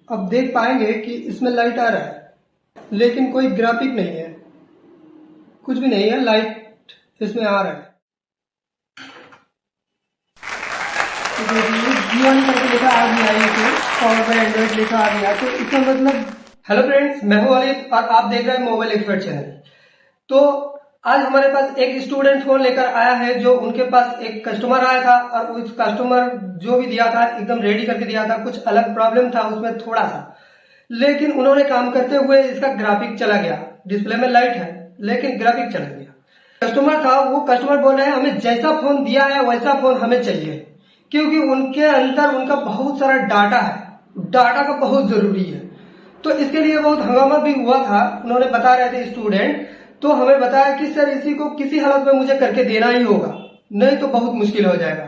अब देख पाएंगे कि इसमें लाइट आ रहा है लेकिन कोई ग्राफिक नहीं है, कुछ भी नहीं है, लाइट इसमें आ रहा है। तो देखिए जीवन करके लिखा आ गया है, इसे पावर बाय एंड्रॉइड लिखा आ गया। तो इसका मतलब हेलो फ्रेंड्स, मैं हूं अलित और आप देख रहे हैं मोबाइल एक्सपर्ट चैनल। तो आज हमारे पास एक स्टूडेंट फोन लेकर आया है, जो उनके पास एक कस्टमर आया था और उस कस्टमर जो भी दिया था एकदम रेडी करके दिया था। कुछ अलग प्रॉब्लम था उसमें थोड़ा सा, लेकिन उन्होंने काम करते हुए इसका ग्राफिक चला गया। डिस्प्ले में लाइट है लेकिन ग्राफिक चला गया। कस्टमर था, वो कस्टमर बोल रहे हैं हमें जैसा फोन दिया है वैसा फोन हमें चाहिए, क्योंकि उनके अंदर उनका बहुत सारा डाटा है, डाटा का बहुत जरूरी है। तो इसके लिए बहुत हंगामा भी हुआ था। उन्होंने बता रहे थे स्टूडेंट, तो हमें बताया कि सर इसी को किसी हालत में मुझे करके देना ही होगा, नहीं तो बहुत मुश्किल हो जाएगा।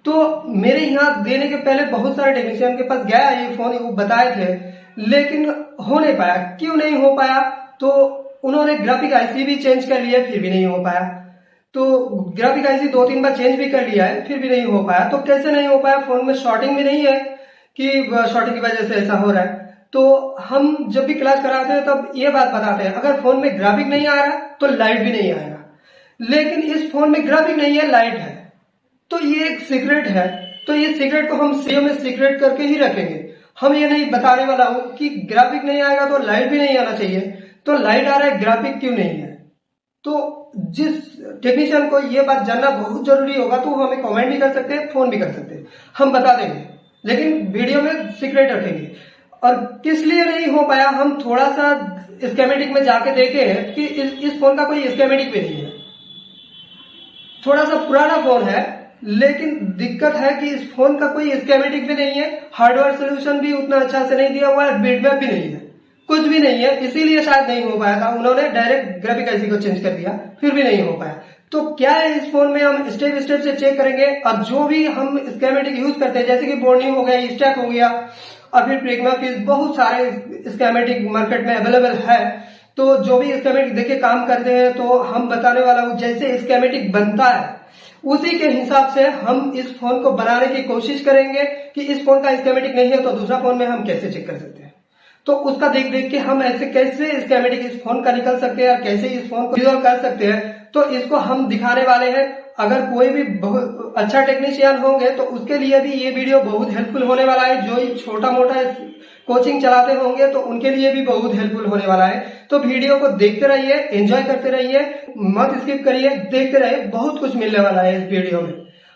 तो मेरे यहाँ देने के पहले बहुत सारे टेक्नीशियन के पास गया ये फोन, वो बताए थे, लेकिन हो नहीं पाया। क्यों नहीं हो पाया? तो उन्होंने ग्राफिक आईसी भी चेंज कर लिया, फिर भी नहीं हो पाया। तो ग्राफिक आईसी 2-3 बार चेंज भी कर लिया है, फिर भी नहीं हो पाया। तो कैसे नहीं हो पाया? फोन में शॉर्टिंग भी नहीं है कि शॉर्टिंग की वजह से ऐसा हो रहा है। तो हम जब भी क्लास कराते हैं तब ये बात बताते हैं, अगर फोन में ग्राफिक नहीं आ रहा तो लाइट भी नहीं आएगा। लेकिन इस फोन में ग्राफिक नहीं है, लाइट है। तो ये एक सीक्रेट है। तो ये सीक्रेट को हम सीओ में सीक्रेट करके ही रखेंगे। हम ये नहीं बताने वाला हूं कि ग्राफिक नहीं आएगा तो लाइट भी नहीं आना चाहिए। तो लाइट आ रहा है, ग्राफिक क्यों नहीं है? तो जिस टेक्नीशियन को ये बात जानना बहुत जरूरी होगा तो हमें कमेंट भी कर सकते हैं, फोन भी कर सकते हैं, हम बता देंगे, लेकिन वीडियो में सीक्रेट रखेंगे। और किस लिए नहीं हो पाया, हम थोड़ा सा स्केमेटिक में जाके देखे हैं कि इस फोन का कोई स्केमेटिक भी नहीं है। थोड़ा सा पुराना फोन है, लेकिन दिक्कत है कि इस फोन का कोई स्केमेटिक भी नहीं है, हार्डवेयर सोल्यूशन भी उतना अच्छा से नहीं दिया हुआ है, बिटमैप भी नहीं है, कुछ भी नहीं है। इसीलिए शायद नहीं हो पाया था। उन्होंने डायरेक्ट ग्राफिक आईसी को चेंज कर दिया, फिर भी नहीं हो पाया। तो क्या है इस फोन में, हम स्टेप स्टेप से चेक करेंगे। और जो भी हम स्केमेटिक यूज करते हैं, जैसे कि बॉन्डिंग हो गया, स्टैक हो गया, और फिर प्रिग्मा फीस, बहुत सारे स्केमेटिक मार्केट में अवेलेबल है। तो जो भी स्केमेटिक देखे काम करते हैं, तो हम बताने वाला हूं जैसे स्केमेटिक बनता है उसी के हिसाब से हम इस फोन को बनाने की कोशिश करेंगे कि इस फोन का स्केमेटिक नहीं है तो दूसरा फोन में हम कैसे चेक कर सकते हैं। तो उसका देख देख के हम ऐसे कैसे स्केमेटिक इस फोन का निकल सकते हैं और कैसे इस फोन को रिजॉल्व कर सकते हैं, तो इसको हम दिखाने वाले हैं। अगर कोई भी बहुत अच्छा टेक्नीशियन होंगे तो उसके लिए भी ये वीडियो बहुत हेल्पफुल होने वाला है। जो छोटा मोटा कोचिंग चलाते होंगे तो उनके लिए भी बहुत हेल्पफुल होने वाला है। तो वीडियो को देखते रहिए, एंजॉय करते रहिए, मत स्किप करिए, देखते रहिए, बहुत कुछ मिलने वाला है इस वीडियो में,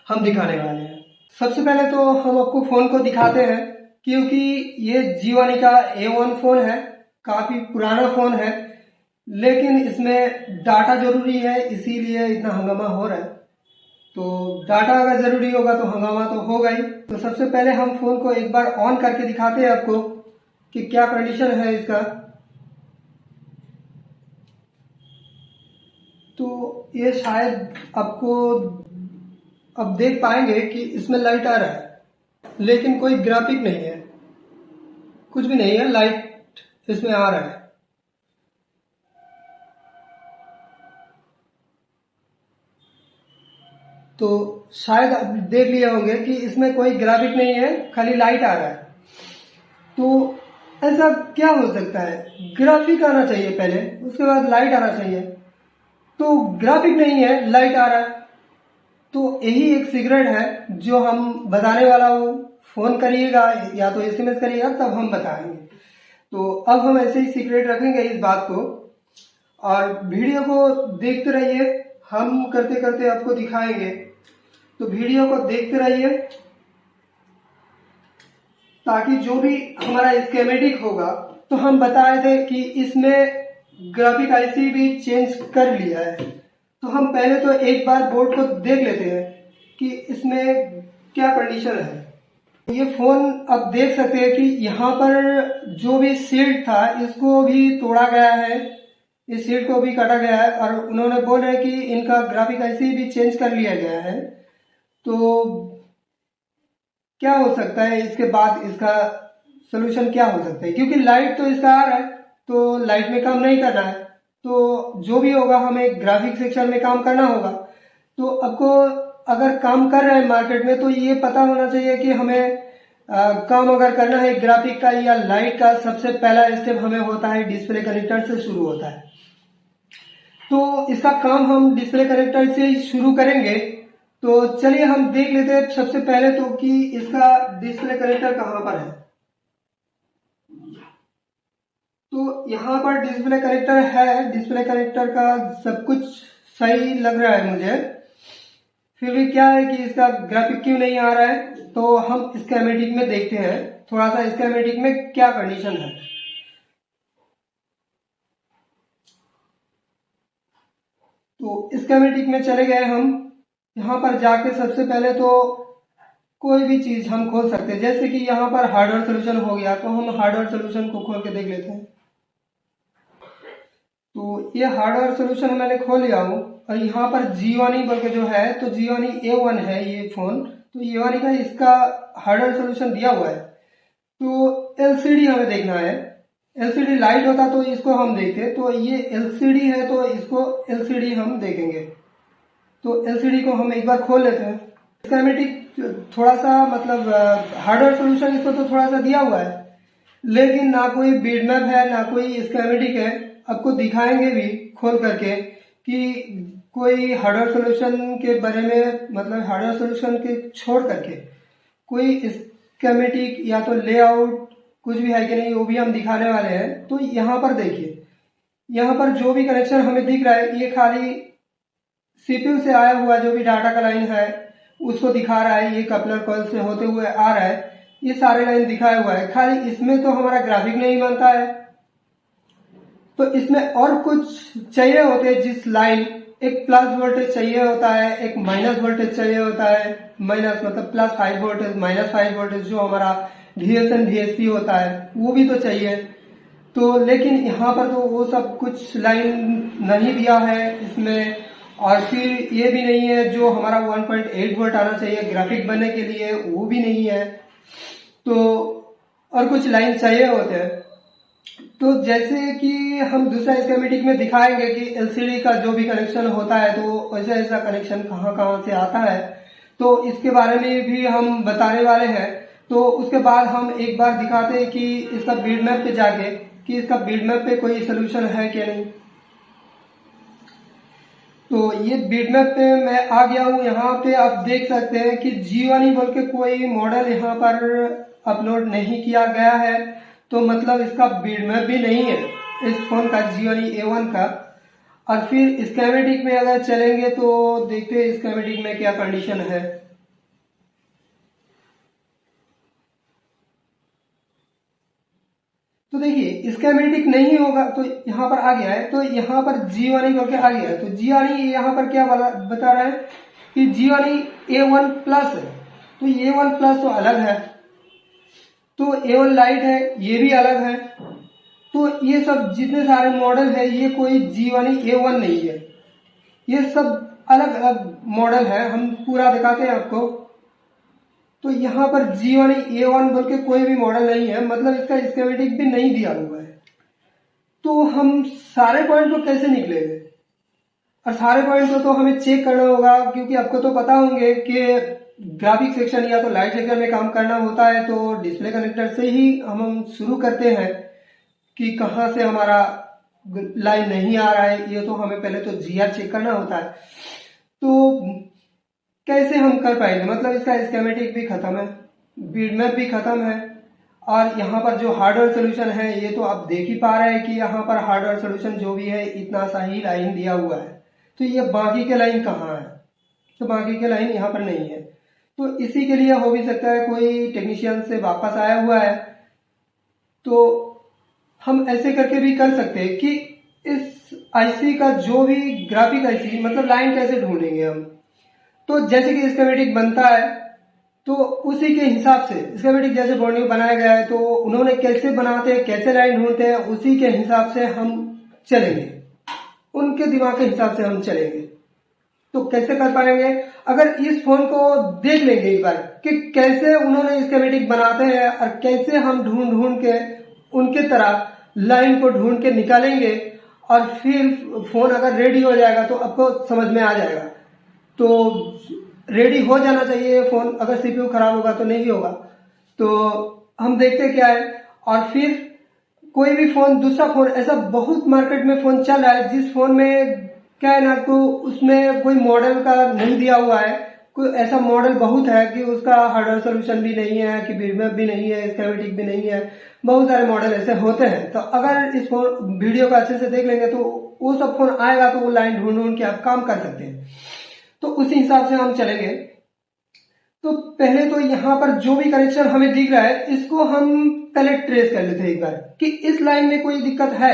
हम दिखाने वाले हैं। सबसे पहले तो हम आपको फोन को दिखाते हैं, क्योंकि ये जीवानी का A1 फोन है, काफी पुराना फोन है, लेकिन इसमें डाटा जरूरी है, इसीलिए इतना हंगामा हो रहा है। तो डाटा अगर जरूरी होगा तो हंगामा तो होगा ही। तो सबसे पहले हम फोन को एक बार ऑन करके दिखाते हैं आपको कि क्या कंडीशन है इसका। तो ये शायद आपको अब देख पाएंगे कि इसमें लाइट आ रहा है लेकिन कोई ग्राफिक नहीं है, कुछ भी नहीं है, लाइट इसमें आ रहा है। तो शायद आप देख लिए होंगे कि इसमें कोई ग्राफिक नहीं है, खाली लाइट आ रहा है। तो ऐसा क्या हो सकता है? ग्राफिक आना चाहिए पहले, उसके बाद लाइट आना चाहिए। तो ग्राफिक नहीं है, लाइट आ रहा है। तो यही एक सीक्रेट है जो हम बताने वाला हूँ। फोन करिएगा या तो SMS करिएगा, तब हम बताएंगे। तो अब हम ऐसे ही सीक्रेट रखेंगे इस बात को, और वीडियो को देखते रहिए, हम करते करते आपको दिखाएंगे। तो वीडियो को देखते रहिए ताकि जो भी हमारा स्केमेटिक होगा, तो हम बताए थे कि इसमें ग्राफिक आईसी भी चेंज कर लिया है। तो हम पहले तो एक बार बोर्ड को देख लेते हैं कि इसमें क्या कंडीशन है। ये फोन आप देख सकते हैं कि यहाँ पर जो भी शील्ड था इसको भी तोड़ा गया है, इस शील्ड को भी काटा गया है, और उन्होंने बोल रहे कि इनका ग्राफिक आईसी भी चेंज कर लिया गया है। तो क्या हो सकता है इसके बाद, इसका सोल्यूशन क्या हो सकता है? क्योंकि लाइट तो इसका आ रहा है, तो लाइट में काम नहीं करना है, तो जो भी होगा हमें ग्राफिक सेक्शन में काम करना होगा। तो आपको अगर काम कर रहे हैं मार्केट में तो ये पता होना चाहिए कि हमें काम अगर करना है ग्राफिक का या लाइट का, सबसे पहला स्टेप हमें होता है डिस्प्ले कनेक्टर से शुरू होता है। तो इसका काम हम डिस्प्ले कनेक्टर से ही शुरू करेंगे। तो चलिए हम देख लेते हैं सबसे पहले तो कि इसका डिस्प्ले कनेक्टर कहाँ पर है। तो यहाँ पर डिस्प्ले कनेक्टर है, डिस्प्ले कनेक्टर का सब कुछ सही लग रहा है मुझे, फिर भी क्या है कि इसका ग्राफिक क्यों नहीं आ रहा है। तो हम स्कीमेटिक में देखते हैं थोड़ा सा स्कीमेटिक में क्या कंडीशन है। तो स्कीमेटिक में चले गए हम, यहाँ पर जाके सबसे पहले तो कोई भी चीज हम खोल सकते हैं, जैसे कि यहाँ पर हार्डवेयर सोल्यूशन हो गया, तो हम हार्डवेयर सोल्यूशन को खोल के देख लेते हैं। तो ये हार्डवेयर सोल्यूशन मैंने खोल लिया हूँ और यहाँ पर जियोनी बोल के जो है, तो जियोनी A1 है ये फोन। तो जियोनी का इसका हार्डवेयर सोल्यूशन दिया हुआ है। तो LCD हमें देखना है, LCD लाइट होता तो इसको हम देखते, तो ये LCD है तो इसको LCD हम देखेंगे। तो LCD को हम एक बार खोल लेते हैं। स्कीमेटिक थोड़ा सा मतलब हार्डवेयर सोल्यूशन इसको तो थोड़ा सा दिया हुआ है, लेकिन ना कोई बीटमैप है ना कोई स्कीमेटिक है। आपको दिखाएंगे भी खोल करके कि कोई हार्डवेयर सोल्यूशन के बारे में, मतलब हार्डवेयर सोल्यूशन के छोड़ करके कोई स्कीमेटिक या तो लेआउट कुछ भी है कि नहीं, वो भी हम दिखाने वाले हैं। तो यहाँ पर देखिए, यहाँ पर जो भी कनेक्शन हमें दिख रहा है ये खाली सीपीयू से आया हुआ जो भी डाटा का लाइन है उसको दिखा रहा है। ये कपलर कॉइल से होते हुए आ रहा है, ये सारे लाइन दिखाया हुआ है। खाली इसमें तो हमारा ग्राफिक नहीं बनता है, तो इसमें और कुछ चाहिए होते हैं। जिस लाइन एक प्लस वोल्टेज चाहिए होता है, एक माइनस वोल्टेज चाहिए होता है। माइनस मतलब +5 वोल्टेज, -5 वोल्टेज जो हमारा DSN DSP होता है वो भी तो चाहिए। तो लेकिन यहाँ पर तो वो सब कुछ लाइन नहीं दिया है इसमें, और फिर ये भी नहीं है जो हमारा 1.8 वोल्ट आना चाहिए ग्राफिक बनने के लिए, वो भी नहीं है। तो और कुछ लाइन चाहिए होते हैं। तो जैसे कि हम दूसरा स्कीमेटिक में दिखाएंगे कि LCD का जो भी कनेक्शन होता है तो ऐसा ऐसा कनेक्शन कहाँ कहाँ से आता है, तो इसके बारे में भी हम बताने वाले हैं। तो उसके बाद हम एक बार दिखाते हैं कि इसका बीटमैप पे जाके कि इसका बीटमैप पे कोई सोल्यूशन है कि नहीं। तो ये बीटमैप पे मैं आ गया हूँ। यहाँ पे आप देख सकते हैं कि जियोनी बोल के कोई मॉडल यहाँ पर अपलोड नहीं किया गया है, तो मतलब इसका बीटमैप भी नहीं है इस फोन का, जियोनी A1 का। और फिर स्कीमेटिक में अगर चलेंगे तो देखते हैं स्कीमेटिक में क्या कंडीशन है। तो देखिए स्कीमेटिक नहीं होगा, तो यहाँ पर आ गया है, तो यहाँ पर जियोनी करके आ गया है। तो जियोनी यहाँ पर क्या बता रहा है कि जियोनी A1 प्लस है। तो A1 प्लस तो अलग है, तो A1 लाइट है ये भी अलग है। तो ये सब जितने सारे मॉडल है ये कोई जियोनी A1 नहीं है, ये सब अलग अलग मॉडल है। हम पूरा दिखाते हैं आपको। तो यहाँ पर जियोनी A1 बोल के कोई भी मॉडल नहीं है, मतलब इसका स्कीमेटिक भी नहीं दिया हुआ है। तो हम सारे पॉइंट को कैसे निकलेंगे, और सारे पॉइंट को तो हमें चेक करना होगा, क्योंकि आपको तो पता होंगे कि ग्राफिक सेक्शन या तो लाइट सेक्शन में काम करना होता है तो डिस्प्ले कनेक्टर से ही हम शुरू करते हैं कि कहाँ से हमारा लाइन नहीं आ रहा है। ये तो हमें पहले तो GR चेक करना होता है। तो कैसे हम कर पाएंगे, मतलब इसका स्कीमेटिक भी खत्म है, बीटमैप भी खत्म है, और यहाँ पर जो हार्डवेयर सोल्यूशन है ये तो आप देख ही पा रहे हैं कि यहाँ पर हार्डवेयर सोल्यूशन जो भी है इतना सा ही लाइन दिया हुआ है। तो ये बाकी के लाइन कहाँ है, तो बाकी के लाइन यहाँ पर नहीं है। तो इसी के लिए हो भी सकता है कोई टेक्नीशियन से वापस आया हुआ है। तो हम ऐसे करके भी कर सकते हैं कि इस IC का जो भी ग्राफिक IC मतलब लाइन कैसे ढूंढेंगे हम। तो जैसे कि स्कीमेटिक बनता है तो उसी के हिसाब से स्कीमेटिक जैसे बोर्ड में बनाया गया है तो उन्होंने कैसे बनाते हैं, कैसे लाइन ढूंढते हैं, उसी के हिसाब से हम चलेंगे, उनके दिमाग के हिसाब से हम चलेंगे। तो कैसे कर पाएंगे, अगर इस फोन को देख लेंगे एक बार कि कैसे उन्होंने स्कीमेटिक बनाते हैं और कैसे हम ढूंढ ढूंढ के उनके तरह लाइन को ढूंढ के निकालेंगे, और फिर फोन अगर रेडी हो जाएगा तो आपको समझ में आ जाएगा। तो रेडी हो जाना चाहिए फोन, अगर CPU खराब होगा तो नहीं होगा। तो हम देखते क्या है। और फिर कोई भी फोन, दूसरा फोन, ऐसा बहुत मार्केट में फोन चल रहा है जिस फोन में क्या है ना, तो उसमें कोई मॉडल का नहीं दिया हुआ है। कोई ऐसा मॉडल बहुत है कि उसका हार्डवेयर सोल्यूशन भी नहीं है, कि बीटमैप भी नहीं है, स्कीमेटिक भी नहीं है। बहुत सारे मॉडल ऐसे होते हैं। तो अगर इस फोन वीडियो को अच्छे से देख लेंगे तो वो सब फोन आएगा, तो वो लाइन ढूंढ ढूंढ के आप काम कर सकते हैं। तो उसी हिसाब से हम चलेंगे। तो पहले तो यहाँ पर जो भी कनेक्शन हमें दिख रहा है, इसको हम पहले ट्रेस कर लेते हैं एक बार कि इस लाइन में कोई दिक्कत है।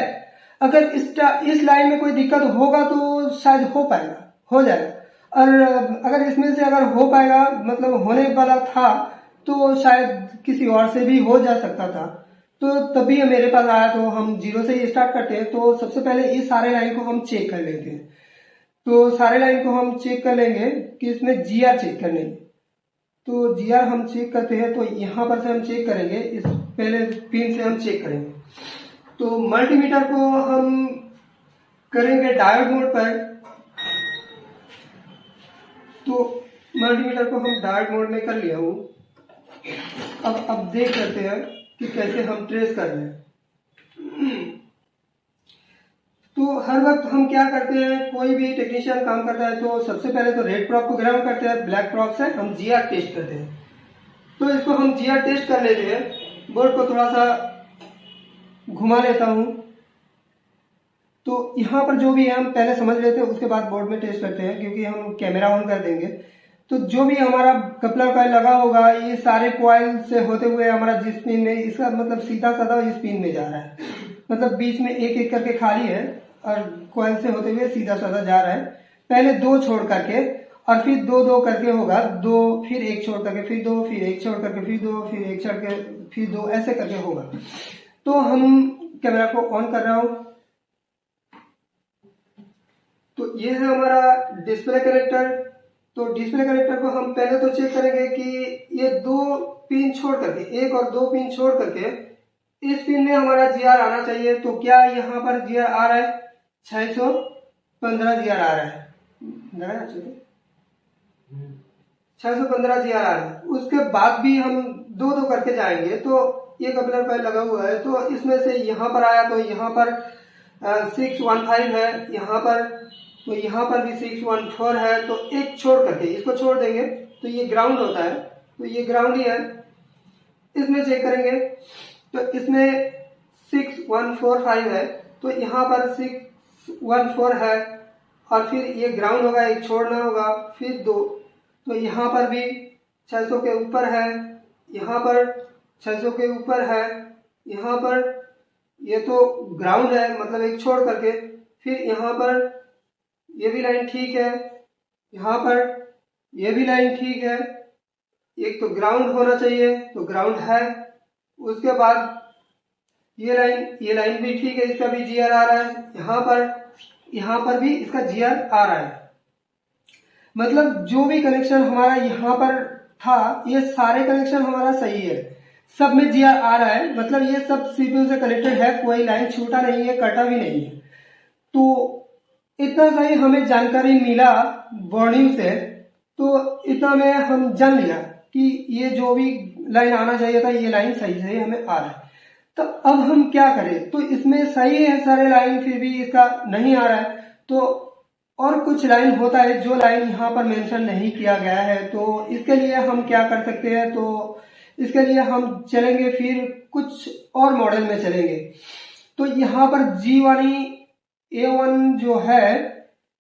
अगर इस लाइन में कोई दिक्कत होगा तो शायद हो पाएगा, हो जाएगा। और अगर इसमें से अगर हो पाएगा, मतलब होने वाला था, तो शायद किसी और से भी हो जा सकता था। तो तभी मेरे पास आया, तो हम जीरो से ही स्टार्ट करते हैं। तो सबसे पहले इस सारे लाइन को हम चेक कर लेते हैं। तो सारे लाइन को हम चेक कर लेंगे कि इसमें जीआर चेक कर लेंगे। तो जीआर हम चेक करते हैं, तो यहां पर से हम चेक करेंगे, इस पहले पिन से हम चेक करेंगे। तो मल्टीमीटर को हम करेंगे डायोड मोड पर। तो मल्टीमीटर को हम डायोड मोड में कर लिया हूं। अब देख करते हैं कि कैसे हम ट्रेस कर रहे हैं। तो हर वक्त हम क्या करते हैं, कोई भी टेक्नीशियन काम करता है तो सबसे पहले तो रेड प्रॉप को ग्राउंड करते हैं, ब्लैक प्रॉप से हम जीआर टेस्ट करते हैं। तो इसको हम जीआर टेस्ट कर लेते हैं। बोर्ड को थोड़ा सा घुमा लेता हूं। तो यहाँ पर जो भी है हम पहले समझ लेते हैं, उसके बाद बोर्ड में टेस्ट करते हैं, क्योंकि हम कैमरा ऑन कर देंगे। तो जो भी हमारा कपलर कॉइल लगा होगा, ये सारे कॉइल से होते हुए हमारा जिस पिन में, इसका मतलब सीधा साधा इस पिन में जा रहा है। मतलब बीच में एक एक करके खाली है और कॉइल से होते हुए सीधा साधा जा रहा है। पहले दो छोड़ करके और फिर दो दो करके होगा, दो फिर एक छोड़ करके फिर दो, फिर एक छोड़ करके फिर दो, फिर एक छोड़ के फिर दो, ऐसे करके होगा। तो हम कैमरा को ऑन कर रहा हूं। तो ये है हमारा डिस्प्ले कनेक्टर। तो डिस्प्ले कनेक्टर को हम पहले तो चेक करेंगे कि ये दो पिन छोड़ करके, एक और दो पिन छोड़ करके इस पिन में हमारा जीआर आना चाहिए। तो क्या यहाँ पर जीआर आ रहा है? 615 जीआर आ रहा है। 615 जीआर आ रहा है। उसके बाद भी हम दो दो करके जाएंगे। तो ये कपलर पर लगा हुआ है, तो इसमें से यहाँ पर आया, तो यहाँ पर 615 है, यहाँ पर, तो यहाँ पर भी 614 है। तो एक छोड़ करके इसको छोड़ देंगे, तो ये ग्राउंड होता है। तो ये ग्राउंड ही है। इसमें चेक करेंगे तो इसमें 6145 है, तो यहाँ पर 614 है। और फिर ये ग्राउंड होगा, एक छोड़ना होगा, फिर दो। तो यहाँ पर भी 600 के ऊपर है, यहाँ पर 600 के ऊपर है, यहाँ पर ये तो ग्राउंड है, मतलब एक छोड़ करके। फिर यहाँ पर ये भी लाइन ठीक है, यहाँ पर ये भी लाइन ठीक है। एक तो ग्राउंड होना चाहिए, तो ग्राउंड है। उसके बाद ये लाइन भी ठीक है, इसका भी जीआर आ रहा है। यहाँ पर भी इसका जीआर आ रहा है। मतलब जो भी कनेक्शन हमारा यहाँ पर था, ये सारे कनेक्शन हमारा सही है, सब में जीआर आ रहा है। मतलब ये सब सीपीयू से कनेक्टेड है, कोई लाइन छूटा नहीं है, कटा भी नहीं है। तो इतना सही हमें जानकारी मिला वार्निंग से, तो इतना में हम जान लिया कि ये जो भी लाइन आना चाहिए था, ये लाइन सही सही हमें आ रहा है। तो अब हम क्या करें? तो इसमें सही है सारे लाइन, फिर भी इसका नहीं आ रहा है। तो और कुछ लाइन होता है जो लाइन यहाँ पर मेंशन नहीं किया गया है। तो इसके लिए हम क्या कर सकते हैं? तो इसके लिए हम चलेंगे, फिर कुछ और मॉडल में चलेंगे। तो यहाँ पर जी वाली A1 जो है,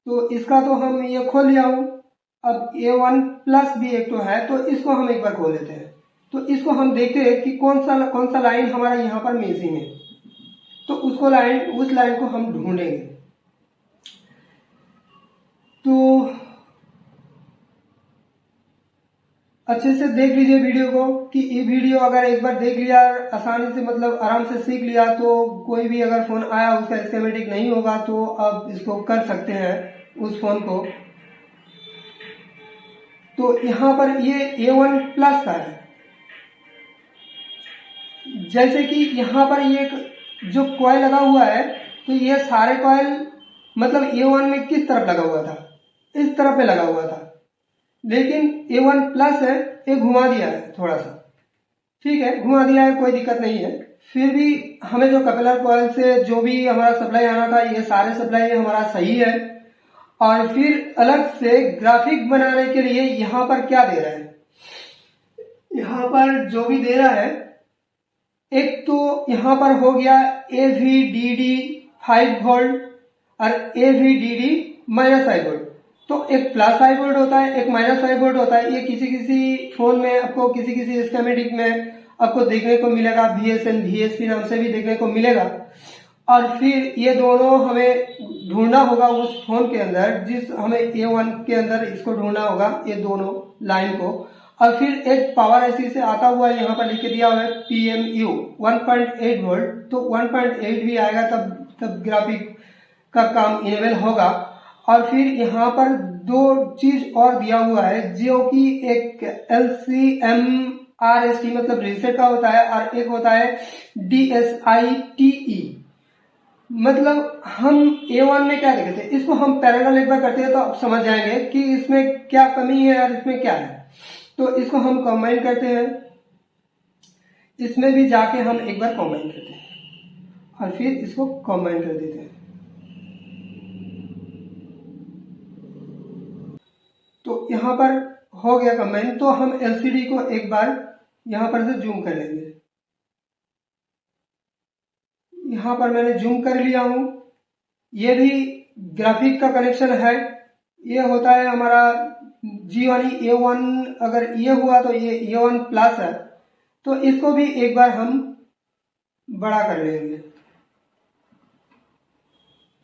तो इसका तो हम ये खोल लिया हूं। अब A1 प्लस भी एक तो है, तो इसको हम एक बार खोल लेते हैं। तो इसको हम देखते हैं कि कौन सा लाइन हमारा यहाँ पर मिसिंग है। तो उस लाइन को हम ढूंढेंगे। तो अच्छे से देख लीजिए वीडियो को, कि ये वीडियो अगर एक बार देख लिया आसानी से, मतलब आराम से सीख लिया, तो कोई भी अगर फोन आया उसका स्कीमेटिक नहीं होगा तो आप इसको कर सकते हैं उस फोन को। तो यहाँ पर ये A1 प्लस का है। जैसे कि यहाँ पर ये जो कॉइल लगा हुआ है, तो ये सारे कॉइल मतलब A1 में किस तरफ लगा हुआ था? इस तरफ पे लगा हुआ था। लेकिन A1 प्लस है, ये घुमा दिया है थोड़ा सा, ठीक है, घुमा दिया है, कोई दिक्कत नहीं है। फिर भी हमें जो कपलर कॉइल से जो भी हमारा सप्लाई आना था, ये सारे सप्लाई हमारा सही है। और फिर अलग से ग्राफिक बनाने के लिए यहाँ पर क्या दे रहा है, यहाँ पर जो भी दे रहा है, एक तो यहाँ पर हो गया AVDD 5 वोल्ट और AVDD -5 वोल्ट। तो एक +5 वोल्ट होता है, एक -5 वोल्ट होता है। ये किसी किसी फोन में आपको, किसी किसी स्कीमेटिक में आपको देखने को मिलेगा, VSN VSP नाम से भी देखने को मिलेगा। और फिर ये दोनों हमें ढूंढना होगा उस फोन के अंदर, जिस हमें A1 के अंदर इसको ढूंढना होगा, ये दोनों लाइन को। और फिर एक पावर IC से आता हुआ यहाँ पर लिख के दिया हुआ है PMU 1.8 वोल्ट। तो 1.8 भी आएगा तब ग्राफिक का काम इनेबल होगा। और फिर यहाँ पर दो चीज और दिया हुआ है, जो कि एक LCMRST मतलब रीसेट का होता है, और एक होता है DSITE। मतलब हम A1 में क्या देखे थे, इसको हम पैरेलल एक बार करते हैं तो आप समझ जाएंगे कि इसमें क्या कमी है और इसमें क्या है। तो इसको हम कंबाइन करते हैं, इसमें भी जाके हम एक बार कंबाइन करते हैं और फिर इसको कंबाइन कर देते हैं। तो यहाँ पर हो गया कंबाइन। तो हम LCD को एक बार यहाँ पर से जूम कर लेंगे। यहाँ पर मैंने जूम कर लिया हूं। ये भी ग्राफिक का कनेक्शन है। ये होता है हमारा G वाली A1, अगर ये हुआ तो ये A1 प्लस है। तो इसको भी एक बार हम बड़ा कर लेंगे।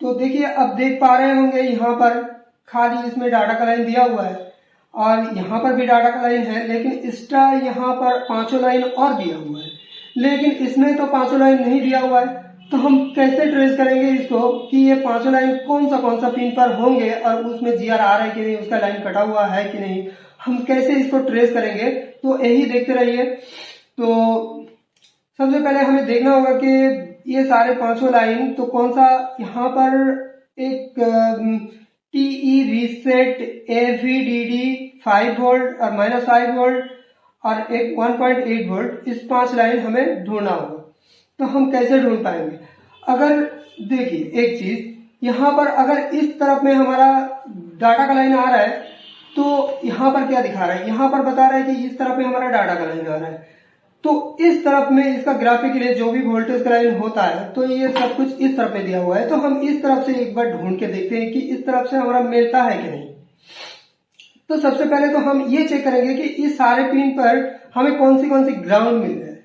तो देखिए, अब देख पा रहे होंगे यहाँ पर खाली इसमें डाटा का लाइन दिया हुआ है और यहाँ पर भी डाटा का लाइन है, लेकिन एक्स्ट्रा यहाँ पर 5 लाइन और दिया हुआ है। लेकिन इसमें तो 5 लाइन नहीं दिया हुआ है। तो हम कैसे ट्रेस करेंगे इसको कि ये 5 लाइन कौन सा पिन पर होंगे और उसमें GR आ रहा है कि नहीं, उसका लाइन कटा हुआ है कि नहीं, हम कैसे इसको ट्रेस करेंगे, तो यही देखते रहिए। तो सबसे पहले हमें देखना होगा कि ये सारे 5 लाइन तो कौन सा, यहाँ पर एक TE रीसेट AVDD 5 वोल्ट और -5 वोल्ट और एक 1.8 वोल्ट, इस 5 लाइन हमें ढूंढना होगा। तो हम कैसे ढूंढ पाएंगे, अगर देखिए एक चीज, यहाँ पर अगर इस तरफ में हमारा डाटा का लाइन आ रहा है तो यहाँ पर क्या दिखा रहा है, यहाँ पर बता रहा है कि इस तरफ में हमारा डाटा का लाइन आ रहा है। तो इस तरफ में इसका ग्राफिक के लिए जो भी वोल्टेज का लाइन होता है, तो ये सब कुछ इस तरफ में दिया हुआ है। तो हम इस तरफ से एक बार ढूंढ के देखते हैं कि इस तरफ से हमारा मिलता है कि नहीं। तो सबसे पहले तो हम ये चेक करेंगे कि इस सारे पिन पर हमें कौन सी ग्राउंड मिल रहा है।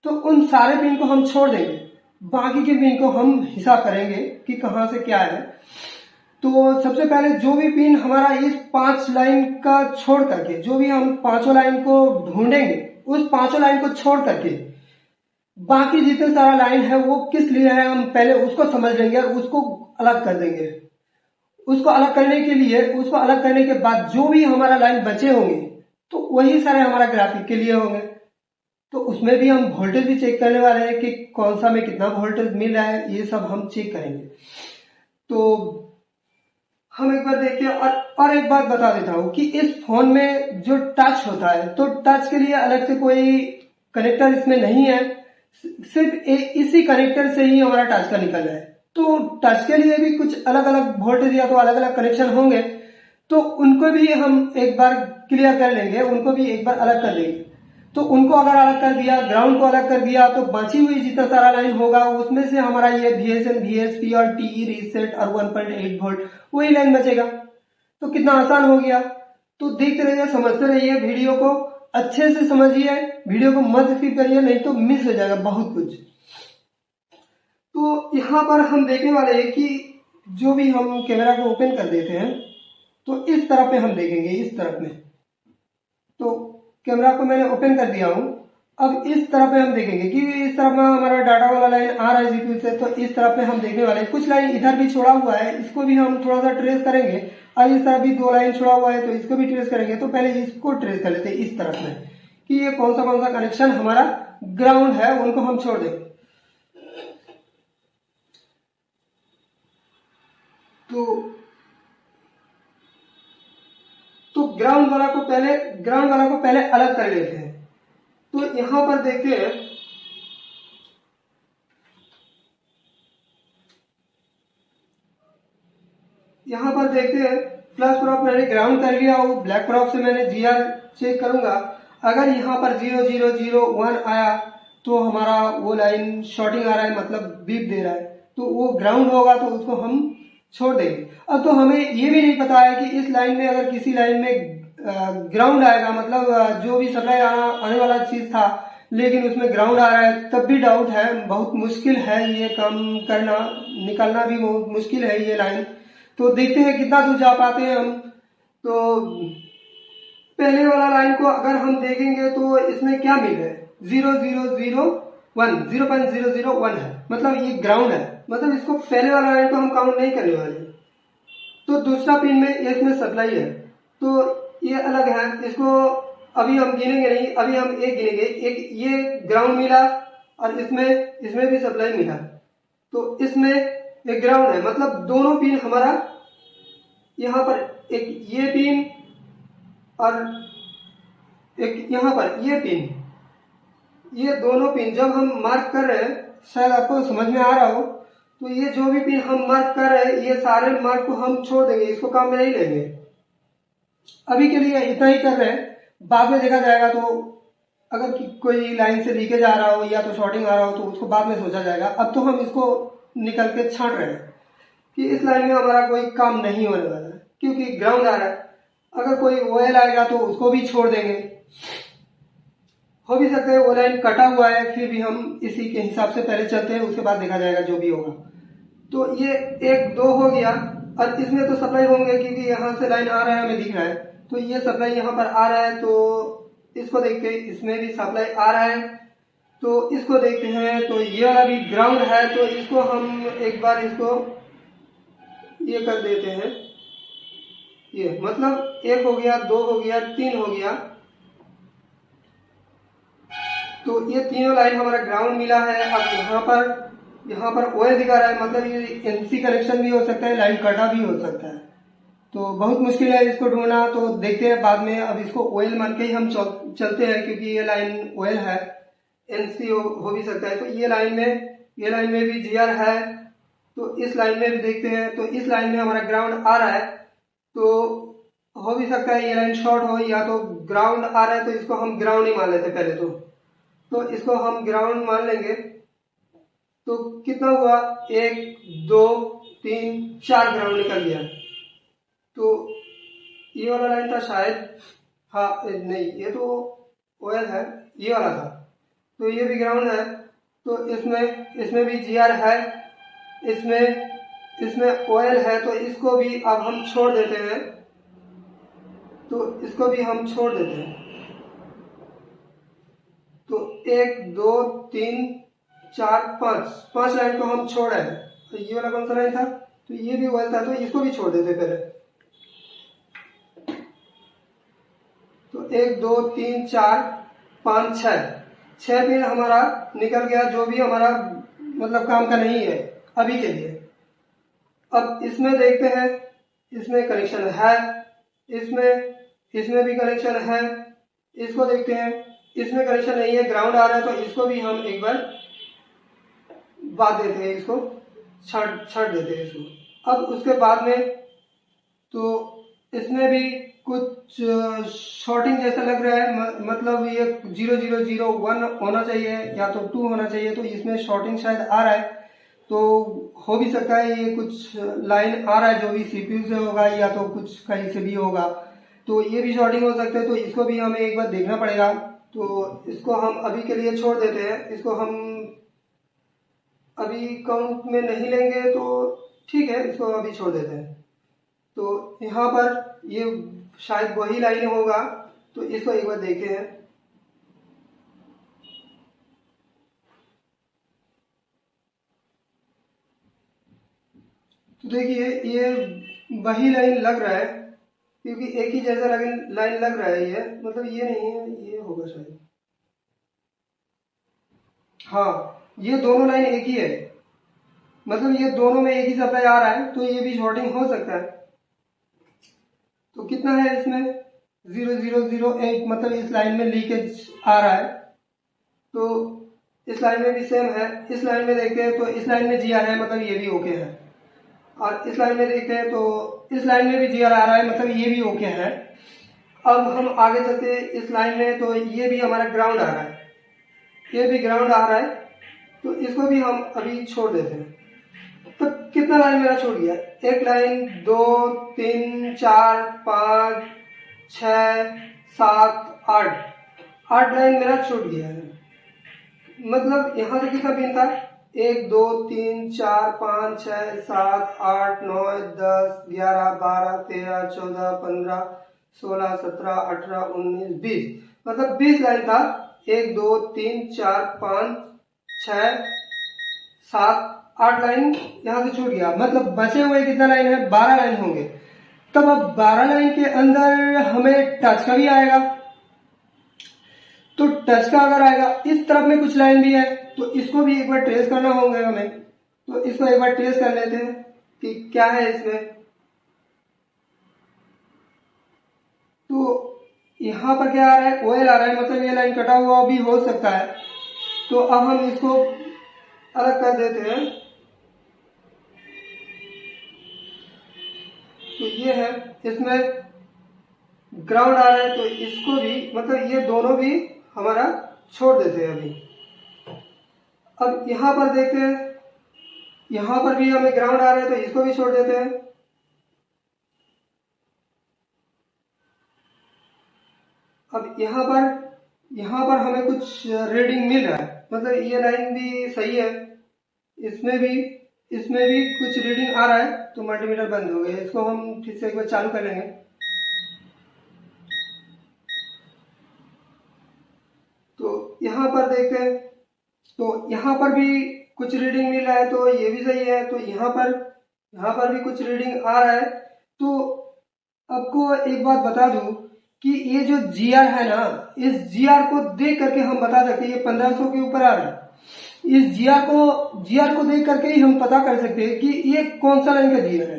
तो उन सारे पिन को हम छोड़ देंगे, बाकी के पिन को हम हिसाब करेंगे कि कहां से क्या है। तो सबसे पहले जो भी पिन हमारा इस 5 लाइन का छोड़ करके, जो भी हम 5 लाइन को ढूंढेंगे, उस 5 लाइन को छोड़ करके बाकी जितने सारा लाइन है वो किस लिए है, हम पहले उसको समझ लेंगे और उसको अलग कर देंगे। उसको अलग करने के लिए, उसको अलग करने के बाद जो भी हमारा लाइन बचे होंगे तो वही सारे हमारा ग्राफिक के लिए होंगे। तो उसमें भी हम वोल्टेज भी चेक करने वाले हैं कि कौन सा में कितना वोल्टेज मिल रहा है, ये सब हम चेक करेंगे। तो हम एक बार देखते हैं। और एक बात बता देता हूं कि इस फोन में जो टच होता है, तो टच के लिए अलग से कोई कनेक्टर इसमें नहीं है, सिर्फ इसी कनेक्टर से ही हमारा टच का निकल रहा है। तो टच के लिए भी कुछ अलग अलग वोल्टेज या तो अलग अलग कनेक्शन होंगे, तो उनको भी हम एक बार क्लियर कर लेंगे, उनको भी एक बार अलग कर लेंगे। तो उनको अगर अलग कर दिया, ग्राउंड को अलग कर दिया, तो बची हुई जितना सारा लाइन होगा उसमें से हमारा ये VSN VSP और TE रीसेट और 1.8 वोल्ट वही लाइन बचेगा। तो कितना आसान हो गया। तो देखते रहिए, समझते रहिए, वीडियो को अच्छे से समझिए, वीडियो को मत स्किप करिए, नहीं तो मिस हो जाएगा बहुत कुछ। तो यहाँ पर हम देखने वाले हैं कि जो भी हम कैमरा को ओपन कर देते हैं तो इस तरफ में हम देखेंगे, इस तरफ में। तो कैमरा को मैंने ओपन कर दिया हूं। अब इस तरफ में हम देखेंगे कि इस तरफ में हमारा डाटा वाला लाइन आ रहा है GPU से, तो इस तरफ में हम देखने वाले हैं। कुछ लाइन इधर भी छोड़ा हुआ है, इसको भी हम थोड़ा सा ट्रेस करेंगे। और इस तरफ भी 2 लाइन छोड़ा हुआ है, तो इसको भी ट्रेस करेंगे। तो पहले इसको ट्रेस कर लेते हैं इस तरफ में कि ये कौन सा कनेक्शन हमारा ग्राउंड है, उनको हम छोड़ देंगे। तो ग्राउंड वाला को पहले अलग कर लेते हैं। तो तो यहाँ पर देखते हैं, यहाँ पर देखते हैं प्लस प्रॉप मैंने ग्राउंड कर लिया और ब्लैक प्रॉप से मैंने जीआर चेक करूंगा। अगर यहाँ पर 0001 आया तो हमारा वो लाइन शॉर्टिंग आ रहा है, मतलब बीप दे रहा है, तो वो ग्राउंड होगा तो उसको हम छोड़ देंगे। अब तो हमें ये भी नहीं पता है कि इस लाइन में अगर किसी लाइन में ग्राउंड आएगा, मतलब जो भी सप्लाई आने वाला चीज था लेकिन उसमें ग्राउंड आ रहा है, तब भी डाउट है, बहुत मुश्किल है ये काम करना, निकालना भी बहुत मुश्किल है ये लाइन। तो देखते हैं कितना दूर जा पाते हैं हम। तो पहले वाला लाइन को अगर हम देखेंगे तो इसमें क्या मिल रहा है, 0.001 है, मतलब ये ग्राउंड है, मतलब इसको पहले वाला लाइन को हम काउंट नहीं करने वाले। तो दूसरा पिन में इसमें सप्लाई है तो ये अलग है, इसको अभी हम गिनेंगे नहीं, अभी हम एक गिनेंगे। एक ये ग्राउंड मिला और इसमें भी सप्लाई मिला, तो इसमें एक ग्राउंड है, मतलब दोनों पिन हमारा यहाँ पर, एक ये पिन और एक यहाँ पर ये पिन, ये दोनों पिन जब हम मार्क कर रहे हैं, शायद आपको समझ में आ रहा हो, तो ये जो भी पिन हम मार्क कर रहे हैं ये सारे मार्क को हम छोड़ देंगे, इसको काम में नहीं लेंगे। अभी के लिए इतना ही कर रहे हैं, बाद में देखा जाएगा। तो अगर कोई लाइन से लीकेज आ रहा हो या तो शॉर्टिंग आ रहा हो तो उसको बाद में सोचा जाएगा। अब तो हम इसको निकल के छांट रहे हैं कि इस लाइन में हमारा कोई काम नहीं होने वाला है क्योंकि ग्राउंड आ रहा है। अगर कोई ओएल आएगा तो उसको भी छोड़ देंगे, हो भी सकता है वो लाइन कटा हुआ है, फिर भी हम इसी के हिसाब से पहले चलते हैं, उसके बाद देखा जाएगा जो भी होगा। तो ये 1-2 हो गया, और इसमें तो सप्लाई होंगे क्योंकि यहाँ से लाइन आ रहा है, हमें दिख रहा है, तो ये सप्लाई यहाँ पर आ रहा है, तो इसको देखते हैं, इसमें भी सप्लाई आ रहा है, तो इसको देखते हैं। तो ये वाला भी ग्राउंड है, तो इसको हम एक बार इसको ये कर देते हैं, ये मतलब 1 हो गया, 2 हो गया, 3 हो गया। तो ये तीनों लाइन हमारा ग्राउंड मिला है। अब यहाँ पर ओएल दिखा रहा है, मतलब ये एनसी कनेक्शन भी हो सकता है, लाइन कटा भी हो सकता है, तो बहुत मुश्किल है इसको ढूंढना। तो देखते हैं बाद में, अब इसको ओएल मान के ही हम चलते हैं क्योंकि ये लाइन ओएल है, एनसी हो भी सकता है। तो ये लाइन में भी जीआर है, तो इस लाइन में भी देखते हैं। तो इस लाइन में हमारा ग्राउंड आ रहा है, तो हो भी सकता है ये लाइन शॉर्ट हो, या तो ग्राउंड आ रहा है, तो इसको हम ग्राउंड ही मान लेते पहले तो इसको हम ग्राउंड मान लेंगे। तो कितना हुआ, 1 2 3 4 ग्राउंड निकल गया। तो ये वाला लाइन था शायद, हाँ नहीं, ये तो ओएल है, ये वाला था, तो ये भी ग्राउंड है। तो इसमें भी जीआर है, इसमें ओएल है, तो इसको भी अब हम छोड़ देते हैं, तो इसको भी हम छोड़ देते हैं। तो 1 2 3 4 5 लाइन को हम छोड़ रहे हैं। तो ये वाला कौन सा लाइन था, तो ये भी ओएल था, तो इसको भी छोड़ देते पहले। तो 1 2 3 4 5 6 पिन हमारा निकल गया, जो भी हमारा मतलब काम का नहीं है अभी के लिए। अब इसमें देखते हैं, इसमें कनेक्शन है, इसमें भी कनेक्शन है, इसको देखते हैं, इसमें कनेक्शन नहीं है, ग्राउंड आ रहा है, तो इसको भी हम एक बार बांध देते हैं, इसको छाट देते हैं इसको। अब उसके बाद में तो इसमें भी कुछ शॉर्टिंग जैसा लग रहा है, मतलब ये 0001 होना चाहिए या तो 2 होना चाहिए, तो इसमें शॉर्टिंग शायद आ रहा है। तो हो भी सकता है ये कुछ लाइन आ रहा है जो भी सीपीयू से होगा या तो कुछ कहीं से भी होगा, तो ये भी शॉर्टिंग हो सकता है, तो इसको भी हमें एक बार देखना पड़ेगा। तो इसको हम अभी के लिए छोड़ देते हैं, इसको हम अभी काउंट में नहीं लेंगे, तो ठीक है, इसको अभी छोड़ देते हैं। तो यहाँ पर ये शायद वही लाइन होगा, तो इसको एक बार देखे हैं। तो देखिए ये वही लाइन लग रहा है, क्योंकि एक ही जैसा लाइन लग रहा है, ये मतलब ये नहीं है, ये होगा शायद, हाँ ये दोनों लाइन एक ही है, मतलब ये दोनों में एक ही सप्लाई आ रहा है, तो ये भी शॉर्टिंग हो सकता है। तो कितना है इसमें, 0008, मतलब इस लाइन में लीकेज आ रहा है, तो इस लाइन में भी सेम है। इस लाइन में देखते हैं तो इस लाइन में जी आ रहा है, मतलब ये भी ओके है। और इस लाइन में देखते हैं तो इस लाइन में भी जी आ रहा है, मतलब ये भी ओके है। अब हम आगे चलते हैं इस लाइन में, तो ये भी हमारा ग्राउंड आ रहा है, ये भी ग्राउंड आ रहा है, तो इसको भी हम अभी छोड़ देते हैं। तो कितना लाइन मेरा छूट गया? एक लाइन, 2 3 4 5 6 7 8 लाइन मेरा छूट गया है। मतलब यहाँ से कितना पिन था? 1 2 3 4 5 6 7 8 9 10 11 12 13 14 15 16 17 18 19 20, मतलब 20 लाइन था। 1 2 3 4 5 6 7 8 लाइन यहाँ से छूट गया, मतलब बचे हुए कितना लाइन है? 12 लाइन होंगे। तब अब 12 लाइन के अंदर हमें टच का भी आएगा, तो टच का अगर आएगा, इस तरफ में कुछ लाइन भी है, तो इसको भी एक बार ट्रेस करना होगा हमें। तो इसको एक बार ट्रेस कर लेते हैं कि क्या है इसमें। तो यहाँ पर क्या आ रहा है? OL आ रहा है, मतलब ये लाइन कटा हुआ भी हो सकता है। तो अब हम इसको अलग कर देते हैं। तो ये है, इसमें ग्राउंड आ रहा है, तो इसको भी, मतलब ये दोनों भी हमारा छोड़ देते हैं अभी। अब यहाँ पर देखते हैं, यहाँ पर भी हमें ग्राउंड आ रहा है, तो इसको भी छोड़ देते हैं। अब यहाँ पर हमें कुछ रीडिंग मिल रहा है, मतलब ये लाइन भी सही है, इसमें भी कुछ रीडिंग आ रहा है। तो मल्टीमीटर बंद हो गया, इसको हम फिर से एक बार चालू कर लेंगे। तो यहाँ पर देखते हैं, तो यहाँ पर भी कुछ रीडिंग मिल रहा है, तो ये भी सही है। तो यहाँ पर भी कुछ रीडिंग आ रहा है। तो आपको एक बात बता दूं कि ये जो GR है ना, इस GR को देख करके हम बता सकते हैं ये 1500 के ऊपर आ रहा है। इस GR को देख करके ही हम पता कर सकते हैं कि ये कौन सा लाइन का GR है।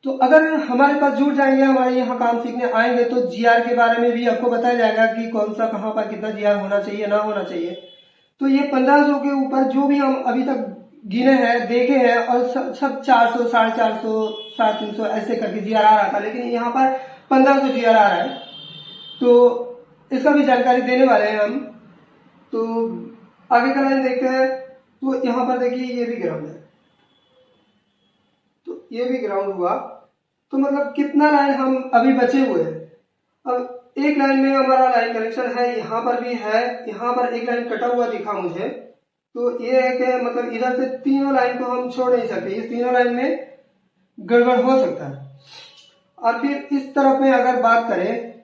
तो अगर हमारे पास जुड़ जाएंगे, हमारे यहाँ काम सीखने आएंगे, तो GR के बारे में भी आपको बताया जाएगा कि कौन सा कहाँ पर कितना GR होना चाहिए, ना होना चाहिए। तो ये 1500 के ऊपर जो भी हम अभी तक गिने हैं, देखे हैं, और सब 400 450 350 ऐसे करके GR आ रहा था, लेकिन यहाँ पर 1500 GR आ रहा है। तो इसका भी जानकारी देने वाले हैं हम। तो आगे का लाइन देखते हैं। तो यहाँ पर देखिए ये भी ग्राउंड है, तो ये भी ग्राउंड हुआ। तो मतलब कितना लाइन हम अभी बचे हुए हैं? अब एक लाइन में हमारा लाइन कनेक्शन है, यहाँ पर भी है, यहाँ पर एक लाइन कटा हुआ दिखा मुझे। तो ये है कि मतलब इधर से तीनों लाइन को हम छोड़ नहीं सकते, इस तीनों लाइन में गड़बड़ हो सकता है। और फिर इस तरफ में अगर बात करें,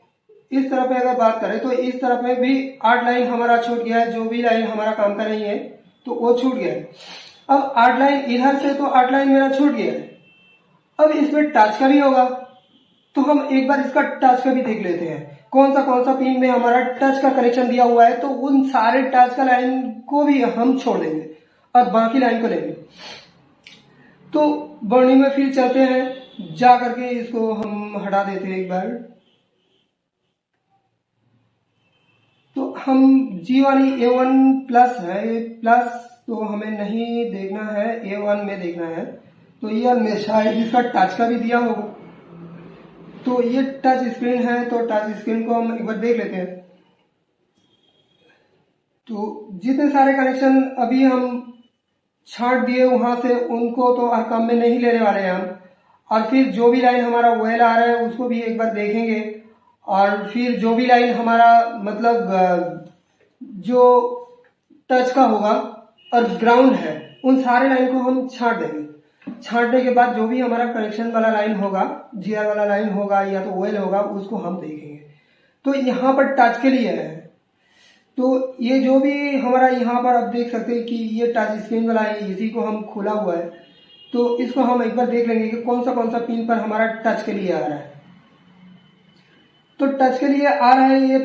तो इस तरफ में भी 8 लाइन हमारा छूट गया है, जो भी लाइन हमारा काम कर रही है तो वो छूट गया है। अब 8 लाइन इधर से, तो 8 लाइन मेरा छूट गया है। अब इसमें टच का भी होगा, तो हम एक बार इसका टच का भी देख लेते हैं, कौन सा पिन में हमारा टच का कनेक्शन दिया हुआ है। तो उन सारे टच का लाइन को भी हम छोड़ देंगे और बाकी लाइन को लेंगे। तो बर्निंग में फिर चलते हैं, जा करके इसको हम हटा देते हैं एक बार। तो हम G वाली A1 प्लस है, प्लस तो हमें नहीं देखना है, A1 में देखना है। तो ये में शायद इसका टच का भी दिया होगा। तो ये टच स्क्रीन है, तो टच स्क्रीन को हम एक बार देख लेते हैं। तो जितने सारे कनेक्शन अभी हम छांट दिए वहां से, उनको तो हर काम में नहीं लेने वाले हैं हम। और फिर जो भी लाइन हमारा OL आ रहा है उसको भी एक बार देखेंगे। और फिर जो भी लाइन हमारा मतलब जो टच का होगा और ग्राउंड है, उन सारे लाइन को हम छांट देंगे। छांटने के बाद जो भी हमारा कनेक्शन वाला लाइन होगा, GR वाला लाइन होगा या तो OL होगा, उसको हम देखेंगे। तो यहाँ पर टच के लिए है, तो ये जो भी हमारा यहाँ पर आप देख सकते हैं कि ये टच स्क्रीन वाला है, इसी को हम खुला हुआ है। तो इसको हम एक बार देख लेंगे कि कौन सा पिन पर हमारा टच के लिए आ रहा है। तो टच के लिए आ रहा है, ये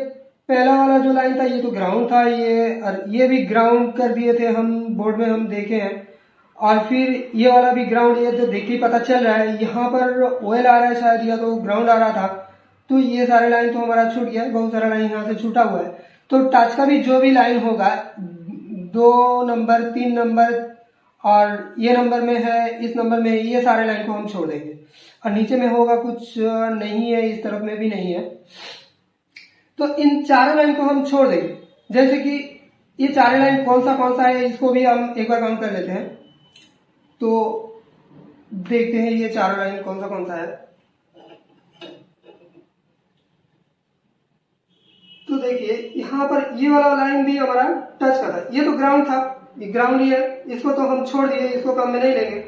पहला वाला जो लाइन था ये तो ग्राउंड था, ये भी ग्राउंड कर दिए थे हम, बोर्ड में हम देखे हैं। और फिर ये वाला भी ग्राउंड, ये तो देख के पता चल रहा है। यहाँ पर OL आ रहा है शायद, या तो ग्राउंड आ रहा था। तो ये सारे लाइन तो हमारा छूट गया है, बहुत सारा लाइन यहाँ से छूटा हुआ है। तो टच का भी जो भी लाइन होगा 2 नंबर 3 नंबर और ये नंबर में है, इस नंबर में है, ये सारे लाइन को हम छोड़ देंगे। और नीचे में होगा कुछ नहीं है, इस तरफ में भी नहीं है, तो इन चारों लाइन को हम छोड़ देंगे। जैसे कि ये चारों लाइन कौन सा है, इसको भी हम एक बार काउंट कर लेते हैं। तो देखते हैं ये चारों लाइन कौन सा है। तो देखिए यहाँ पर ये वाला लाइन भी हमारा टच का था, ये तो ग्राउंड था, ये ग्राउंड ही है, इसको तो हम छोड़ दिए, इसको काम में नहीं लेंगे।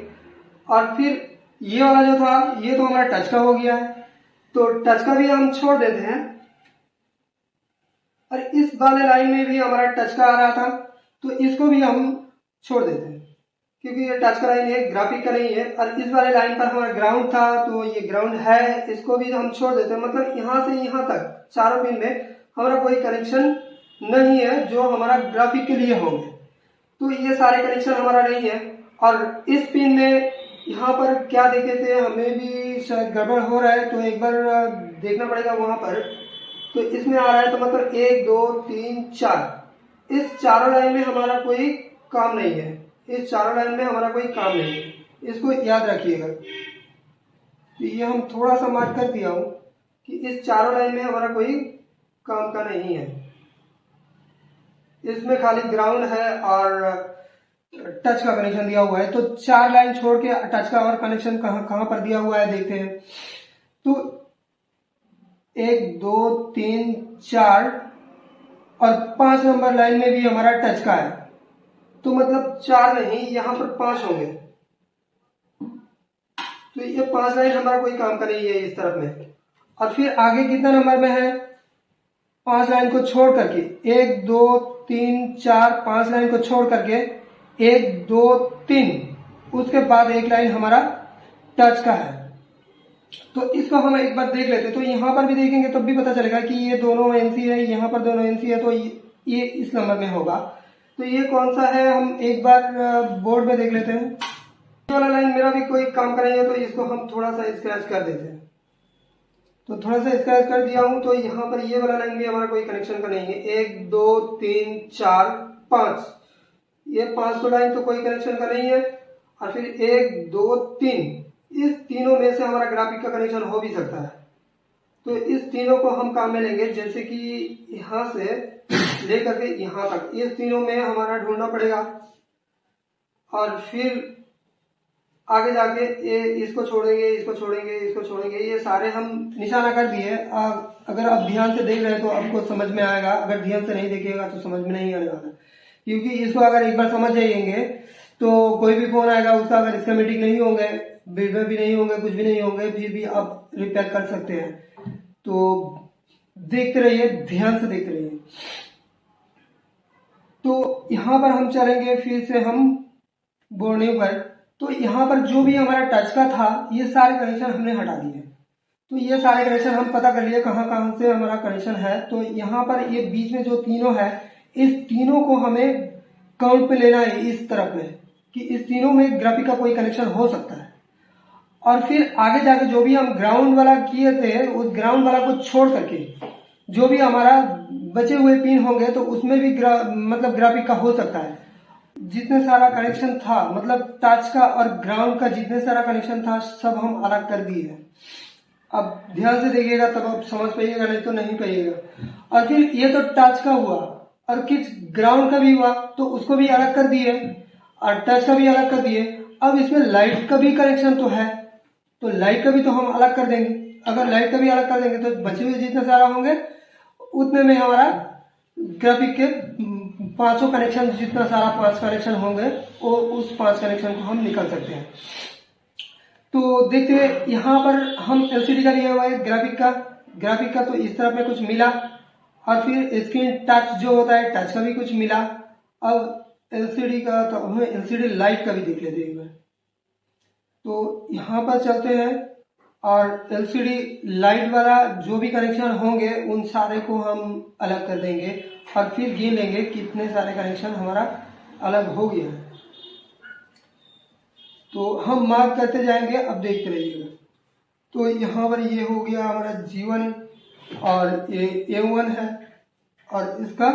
और फिर ये वाला जो था ये तो हमारा टच का हो गया है, तो टच का भी हम छोड़ देते हैं। और इस वाले लाइन में भी हमारा टच का आ रहा था, तो इसको भी हम छोड़ देते हैं क्योंकि ये टच का लाइन है, ग्राफिक का नहीं है। और इस वाले लाइन पर हमारा ग्राउंड था, तो ये ग्राउंड है, इसको भी हम छोड़ देते हैं। मतलब यहाँ से यहाँ तक चारों पिन में हमारा कोई कनेक्शन नहीं है जो हमारा ग्राफिक के लिए होंगे, तो ये सारे कनेक्शन हमारा नहीं है। और इस पिन में यहाँ पर क्या देखे थे, हमें भी शायद गड़बड़ हो रहा है, तो एक बार देखना पड़ेगा वहां पर। तो इसमें आ रहा है, तो मतलब 1 2 3 4, इस चारों लाइन में हमारा कोई काम नहीं है, इस चारों लाइन में हमारा कोई काम नहीं है, इसको याद रखिएगा। तो ये हम थोड़ा सा मार्क कर दिया हूं कि इस चारों लाइन में हमारा कोई काम का नहीं है, इसमें खाली ग्राउंड है और टच का कनेक्शन दिया हुआ है। तो 4 लाइन छोड़ के टच का और कनेक्शन कहां पर दिया हुआ है देखते हैं। तो 1 2 3 4 और 5 नंबर लाइन में भी हमारा टच का है, तो मतलब 4 नहीं, यहां पर 5 होंगे। तो ये 5 लाइन हमारा कोई काम का नहीं है इस तरफ में। और फिर आगे कितना नंबर में है, 5 लाइन को छोड़ करके 1 2 3 4 5 लाइन को छोड़ करके 1 2 3, उसके बाद एक लाइन हमारा टच का है। तो इसको हम एक बार देख लेते हैं। तो यहाँ पर भी देखेंगे तब भी पता चलेगा कि ये दोनों एनसी है, यहाँ पर दोनों एनसी है, तो ये इस नंबर में होगा। तो ये कौन सा है हम एक बार बोर्ड में देख लेते हैं। ये वाला लाइन मेरा भी कोई काम का नहीं है, तो इसको हम थोड़ा सा स्क्रैच कर देते हैं। तो थोड़ा सा स्क्रैच कर दिया हूं, तो यहाँ पर ये वाला लाइन भी हमारा कोई कनेक्शन का नहीं है। 1 2 3 4 5, ये 5 लाइन तो कोई कनेक्शन का नहीं है। और फिर 1 2 3, इस तीनों में से हमारा ग्राफिक का कनेक्शन हो भी सकता है, तो इस तीनों को हम काम में लेंगे। जैसे कि यहां से लेकर के यहां तक, इस तीनों में हमारा ढूंढना पड़ेगा। और फिर आगे जाके इसको छोड़ेंगे, इसको छोड़ेंगे, इसको छोड़ेंगे, ये सारे हम निशाना कर दिए। अगर आप ध्यान से देख रहे हैं तो आपको समझ में आएगा, अगर ध्यान से नहीं देखिएगा तो समझ में नहीं आने वाला, क्योंकि इसको अगर एक बार समझ जाएंगे तो कोई भी फोन आएगा उसका अगर स्कीमेटिक नहीं होंगे, बिल्डर भी नहीं होंगे, कुछ भी नहीं होंगे, फिर भी आप रिपेयर कर सकते हैं। तो देखते रहिए, ध्यान से देखते रहिए। तो यहाँ पर हम चलेंगे फिर से हम बोर्ड पर। तो यहाँ पर जो भी हमारा टच का था ये सारे कनेक्शन हमने हटा दिए। तो ये सारे कनेक्शन हम पता कर लिए कहाँ कहाँ से हमारा कनेक्शन है। तो यहाँ पर ये बीच में जो तीनों है, इस तीनों को हमें काउंट पे लेना है इस तरफ में, कि इस तीनों में ग्राफिक का कोई कनेक्शन हो सकता है। और फिर आगे जाके जो भी हम ग्राउंड वाला किए थे, उस ग्राउंड वाला को छोड़ करके जो भी हमारा बचे हुए पिन होंगे तो उसमें भी मतलब ग्राफिक का हो सकता है। जितने सारा कनेक्शन था, मतलब टच का और ग्राउंड का जितने सारा कनेक्शन था सब हम अलग कर दिए हैं। अब ध्यान से देखिएगा तब आप समझ पाइएगा, नहीं तो नहीं पाइएगा। और फिर ये तो टच का हुआ और किस ग्राउंड का भी हुआ, तो उसको भी अलग कर दिए और टच का भी अलग कर दिए। अब इसमें लाइट का भी कनेक्शन तो है, तो लाइट का भी तो हम अलग कर देंगे। अगर लाइट का भी अलग कर देंगे तो बचे हुए जितने सारा होंगे उतने में हमारा ग्राफिक के 5 कनेक्शन, जितना सारा 5 कनेक्शन होंगे वो उस 5 कनेक्शन को हम निकाल सकते हैं। तो देखते हैं यहाँ पर हम एलसीडी का लिया हुआ है ग्राफिक का तो इस तरफ में कुछ मिला। और फिर स्क्रीन टच जो होता है, टच का भी कुछ मिला। अब एलसीडी का तो हमें एलसीडी लाइट का भी देख लेते हैं एक बार। तो यहाँ पर चलते हैं और एलसीडी लाइट वाला जो भी कनेक्शन होंगे उन सारे को हम अलग कर देंगे और फिर गिन लेंगे कितने सारे कनेक्शन हमारा अलग हो गया है। तो हम मार्क करते जाएंगे, अब देखते रहिएगा। तो यहाँ पर ये हो गया हमारा G1 और A1 है। और इसका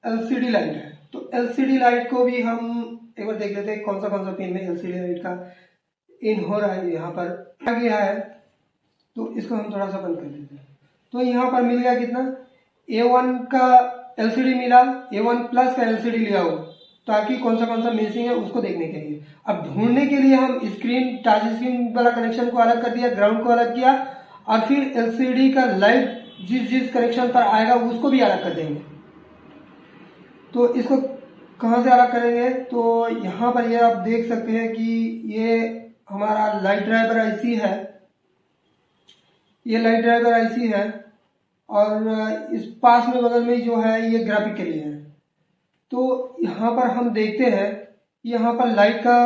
एलसीडी लाइट है। तो एलसीडी लाइट को भी हम एक बार देख लेते हैं कौन सा पिन में एलसीडी लाइट का इन हो रहा है। यहाँ पर आ गया है, तो इसको हम थोड़ा सा बंद कर देते हैं। तो यहाँ पर मिल गया कितना, A1 का एलसीडी मिला, A1 प्लस का एलसीडी लिया हो, ताकि कौन सा मिसिंग है उसको देखने के लिए। अब ढूंढने के लिए हम स्क्रीन टच स्क्रीन वाला कनेक्शन को अलग कर दिया, ग्राउंड को अलग किया, और फिर एलसीडी का लाइट जिस कनेक्शन पर आएगा उसको भी अलग कर देंगे। तो इसको कहाँ से अलग करेंगे, तो यहाँ पर ये आप देख सकते हैं कि ये हमारा लाइट ड्राइवर आईसी है, ये लाइट ड्राइवर आईसी है, और इस पास में बगल में जो है ये ग्राफिक के लिए है। तो यहाँ पर हम देखते हैं, यहाँ पर लाइट का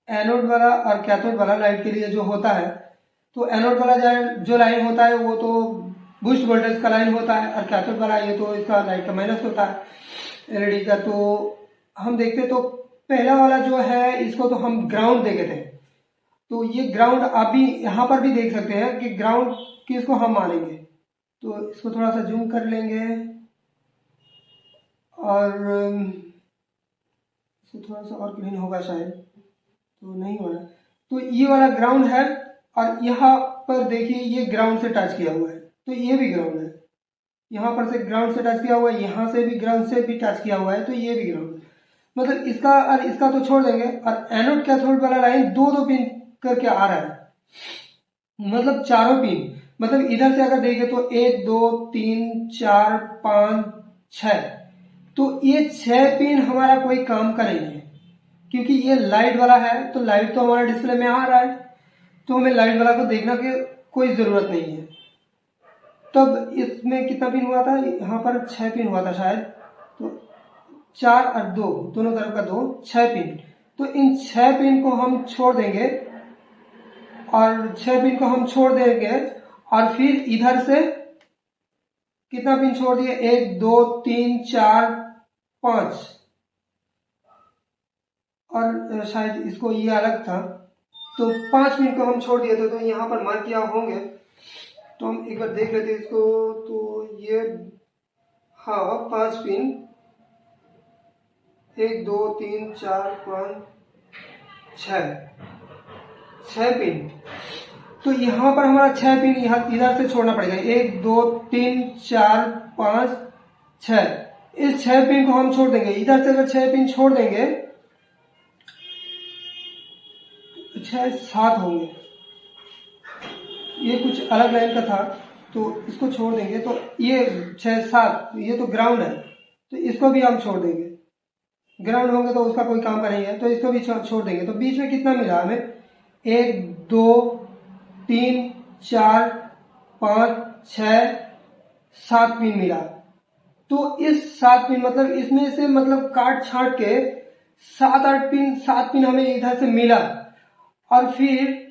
एनोड वाला और कैथोड वाला लाइट के लिए जो होता है, तो एनोड वाला जो लाइन होता है वो तो बूस्ट वोल्टेज का लाइन होता है, और कैथोड वाला ये तो इसका लाइट का माइनस होता है एलईडी का। तो हम देखते तो पहला वाला जो है इसको तो हम ग्राउंड देखे थे, तो ये ग्राउंड आप भी यहाँ पर भी देख सकते हैं कि ग्राउंड किसको हम मानेंगे। तो इसको थोड़ा सा जूम कर लेंगे और इसको थोड़ा सा और क्लीन होगा शायद, तो नहीं हो रहा। तो ये वाला ग्राउंड है, और यहाँ पर देखिए ये ग्राउंड से टच किया हुआ है, तो ये भी ग्राउंड है, यहाँ पर से ग्राउंड से टच किया हुआ है, यहाँ से भी ग्राउंड से भी टच किया हुआ है, तो ये भी ग्राउंड है। मतलब इसका और इसका तो छोड़ देंगे, और एनोड कैथोड वाला लाइन दो पिन करके आ रहा है, मतलब चारों पिन। मतलब इधर से अगर देखें तो 1 2 3 4 5 6, तो ये 6 पिन हमारा कोई काम का नहीं है, क्योंकि ये लाइट वाला है, तो लाइट तो हमारा डिस्प्ले में आ रहा है, तो हमें लाइट वाला को देखना की कोई जरूरत नहीं है। तब इसमें कितना पिन हुआ था, यहाँ पर 6 पिन हुआ था शायद, तो 4 और 2 दोनों तरफ का 2, 6 पिन। तो इन 6 पिन को हम छोड़ देंगे, और 6 पिन को हम छोड़ देंगे, और फिर इधर से कितना पिन छोड़ दिए, 1 2 3 4 5, और शायद इसको ये अलग था, तो 5 पिन को हम छोड़ दिए थे, तो यहाँ पर मार्क किया होंगे। तो हम एक बार देख लेते हैं इसको, तो ये हाँ 5 पिन, 1 2 3 4 5 6 पिन। तो यहाँ पर हमारा 6 पिन इधर से छोड़ना पड़ेगा, 1 2 3 4 5 6, इस 6 पिन को हम छोड़ देंगे। इधर से अगर 6 पिन छोड़ देंगे, 6 7 होंगे, ये कुछ अलग लाइन का था, तो इसको छोड़ देंगे। तो ये 6 7, ये तो ग्राउंड है, तो इसको भी हम छोड़ देंगे। ग्राउंड होंगे तो उसका कोई काम का नहीं है, तो इसको भी छोड़ देंगे। तो बीच में कितना मिला हमें, 1 2 3 4 5 6 7 पिन मिला। तो इस 7 पिन मतलब इसमें से मतलब काट छाट के 7 पिन हमें इधर से मिला, और फिर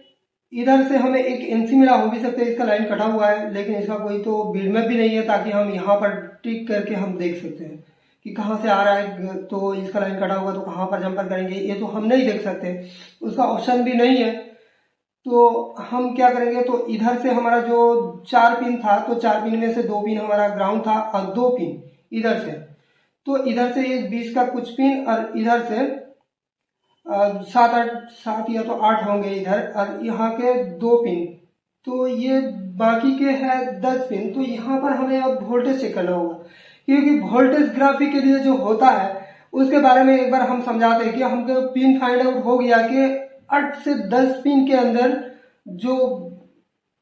इधर से हमें एक एनसी मिला। हो भी सकता है इसका लाइन कटा हुआ है, लेकिन इसका कोई तो बीडमैप भी नहीं है, ताकि हम यहाँ पर टिक करके हम देख सकते हैं कि कहाँ से आ रहा है। तो इसका लाइन कटा हुआ तो कहाँ पर जंपर करेंगे, ये तो हम नहीं देख सकते, उसका ऑप्शन भी नहीं है। तो हम क्या करेंगे, तो इधर से हमारा जो 4 पिन था, तो 4 पिन में से 2 पिन हमारा ग्राउंड था, और 2 पिन इधर से। तो इधर से ये 20 का कुछ पिन, और इधर से 7 या तो 8 होंगे इधर, और यहाँ के 2 पिन, तो ये बाकी के है 10 पिन। तो यहाँ पर हमें अब वोल्टेज चेक करना होगा, क्योंकि वोल्टेज ग्राफिक के लिए जो होता है उसके बारे में एक बार हम समझाते हैं कि हमको पिन फाइंड आउट हो गया कि 8 से 10 पिन के अंदर जो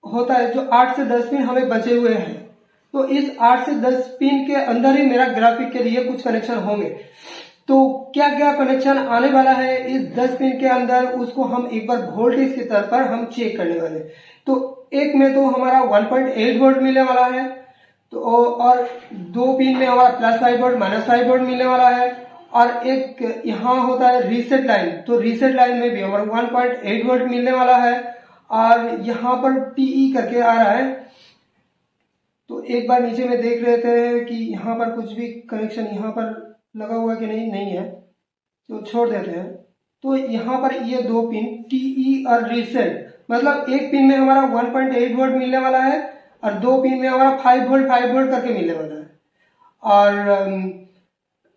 होता है, जो 8 से 10 पिन हमें बचे हुए हैं, तो इस 8 से 10 पिन के अंदर ही मेरा ग्राफिक के लिए कुछ कनेक्शन होंगे। तो क्या क्या कनेक्शन आने वाला है इस 10 पिन के अंदर, उसको हम एक बार वोल्टेज के तौर पर हम चेक करने वाले। तो एक में तो हमारा 1.8 वोल्ट मिलने वाला है, तो और 2 पिन में हमारा +5 वोल्ट -5 वोल्ट मिलने वाला है, और एक यहाँ होता है रीसेट लाइन, तो रीसेट लाइन में भी हमारा 1.8 वोल्ट मिलने वाला है, और यहाँ पर TE करके आ रहा है। तो एक बार नीचे में देख लेते हैं कि यहाँ पर कुछ भी कनेक्शन यहाँ पर लगा हुआ कि नहीं है, तो छोड़ देते हैं। तो यहाँ पर ये 2 पिन TE और रीसेट, मतलब एक पिन में हमारा 1.8 वोल्ट मिलने वाला है, और 2 पिन में हमारा 5 वोल्ट करके मिलने वाला है। और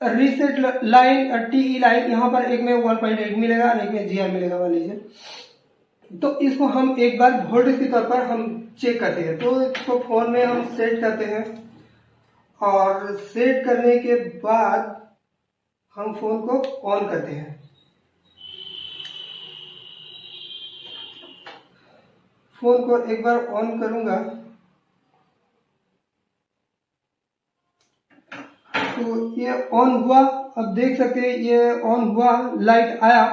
रीसेट लाइन टीई लाइन यहाँ पर एक में 1.8 मिलेगा और एक में जीआर मिलेगा मान लीजिए। तो इसको हम एक बार वोल्टेज के तौर पर हम चेक करते हैं। तो इसको फोन में हम सेट करते हैं और सेट करने के बाद हम फोन को ऑन करते हैं। फोन को एक बार ऑन करूंगा तो ये ऑन हुआ। अब देख सकते हैं ये ऑन हुआ, लाइट आया।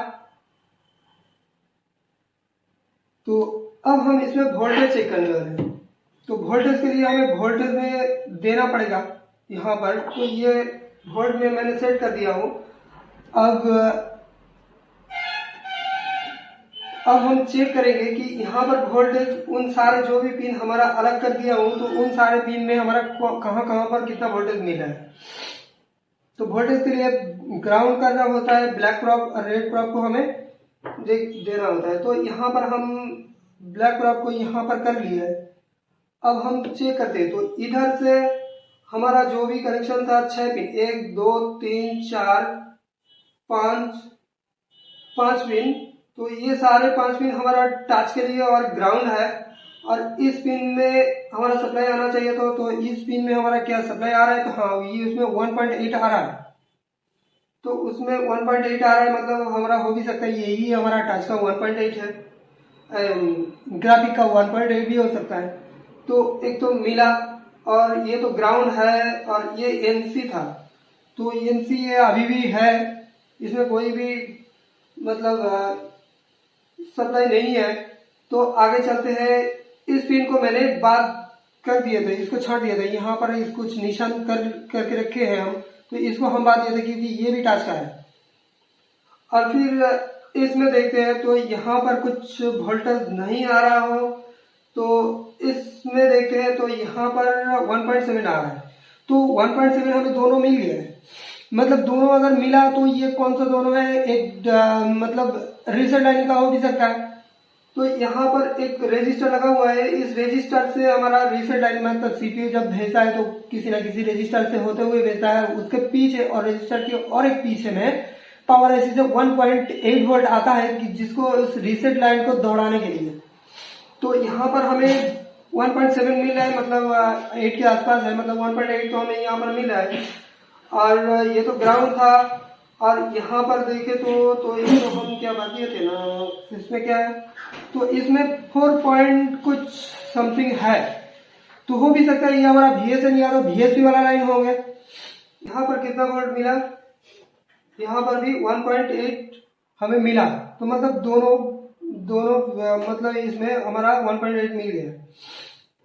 तो अब हम इसमें वोल्टेज चेक करने वाले हैं। तो वोल्टेज के लिए हमें वोल्टेज में देना पड़ेगा यहाँ पर। तो ये वोल्ट में मैंने सेट कर दिया हूँ। अब हम चेक करेंगे कि यहाँ पर वोल्टेज उन सारे जो भी पिन हमारा अलग कर दिया हूँ तो उन सारे पिन में हमारा कहाँ कहाँ पर कितना वोल्टेज मिला है। तो वोल्टेज के लिए ग्राउंड करना होता है, ब्लैक प्रॉप और रेड प्रॉप को हमें देना होता है। तो यहाँ पर हम ब्लैक प्रॉप को यहाँ पर कर लिया है। अब हम चेक करते हैं। तो इधर से हमारा जो भी कनेक्शन था 6 पिन, 1 2 3 4 5 पिन। तो ये सारे 5 पिन हमारा टच के लिए और ग्राउंड है। और इस पिन में हमारा सप्लाई आना चाहिए तो इस पिन में हमारा क्या सप्लाई आ रहा है। तो हाँ, ये उसमें 1.8 आ रहा है। तो उसमें 1.8 आ रहा है, मतलब हमारा हो भी सकता है यही हमारा टच का 1.8 है, ग्राफिक का 1.8 भी हो सकता है। तो एक तो मिला और ये तो ग्राउंड है और ये एनसी था। तो एनसी ये अभी भी है, इसमें कोई भी मतलब सप्लाई नहीं है। तो आगे चलते हैं। इस पिन को मैंने बात कर दिए थे, इसको छाट दिया था। यहाँ पर इसको कुछ निशान करके रखे हैं हम। तो इसको हम बात दिए थे क्योंकि ये भी टच का है। और फिर इसमें देखते हैं तो यहाँ पर कुछ वोल्टेज नहीं आ रहा हो। तो इसमें देखते हैं तो यहाँ पर 1.7 आ रहा है। तो 1.7 हमें दोनों मिल गया है। मतलब दोनों अगर मिला तो ये कौन सा दोनों है, एक मतलब रीसेट लाइन का हो भी सकता है। तो यहाँ पर एक रजिस्टर लगा हुआ है। इस रजिस्टर से हमारा रीसेट लाइन मतलब सीपीयू जब भेजता है तो किसी ना किसी रजिस्टर से होते हुए भेजता है। उसके पीछे और रजिस्टर के और एक पीछे में पावर ऐसी से 1.8 वोल्ट आता है कि जिसको उस रीसेट लाइन को दौड़ाने के लिए। तो यहाँ पर हमें 1.7 मिल रहा है, मतलब 8 के आसपास है, मतलब 1.8 तो हमें यहाँ पर मिल रहा है। और ये तो ग्राउंड था। और यहाँ पर देखे तो इसको हम क्या बात किए थे ना, इसमें क्या है तो इसमें 4 पॉइंट कुछ समथिंग है। तो हो भी सकता है ये हमारा VSN या तो VSP वाला लाइन हो गया। यहाँ पर कितना वोल्ट मिला, यहाँ पर भी 1.8 हमें मिला। तो मतलब दोनों मतलब इसमें हमारा 1.8 मिल गया।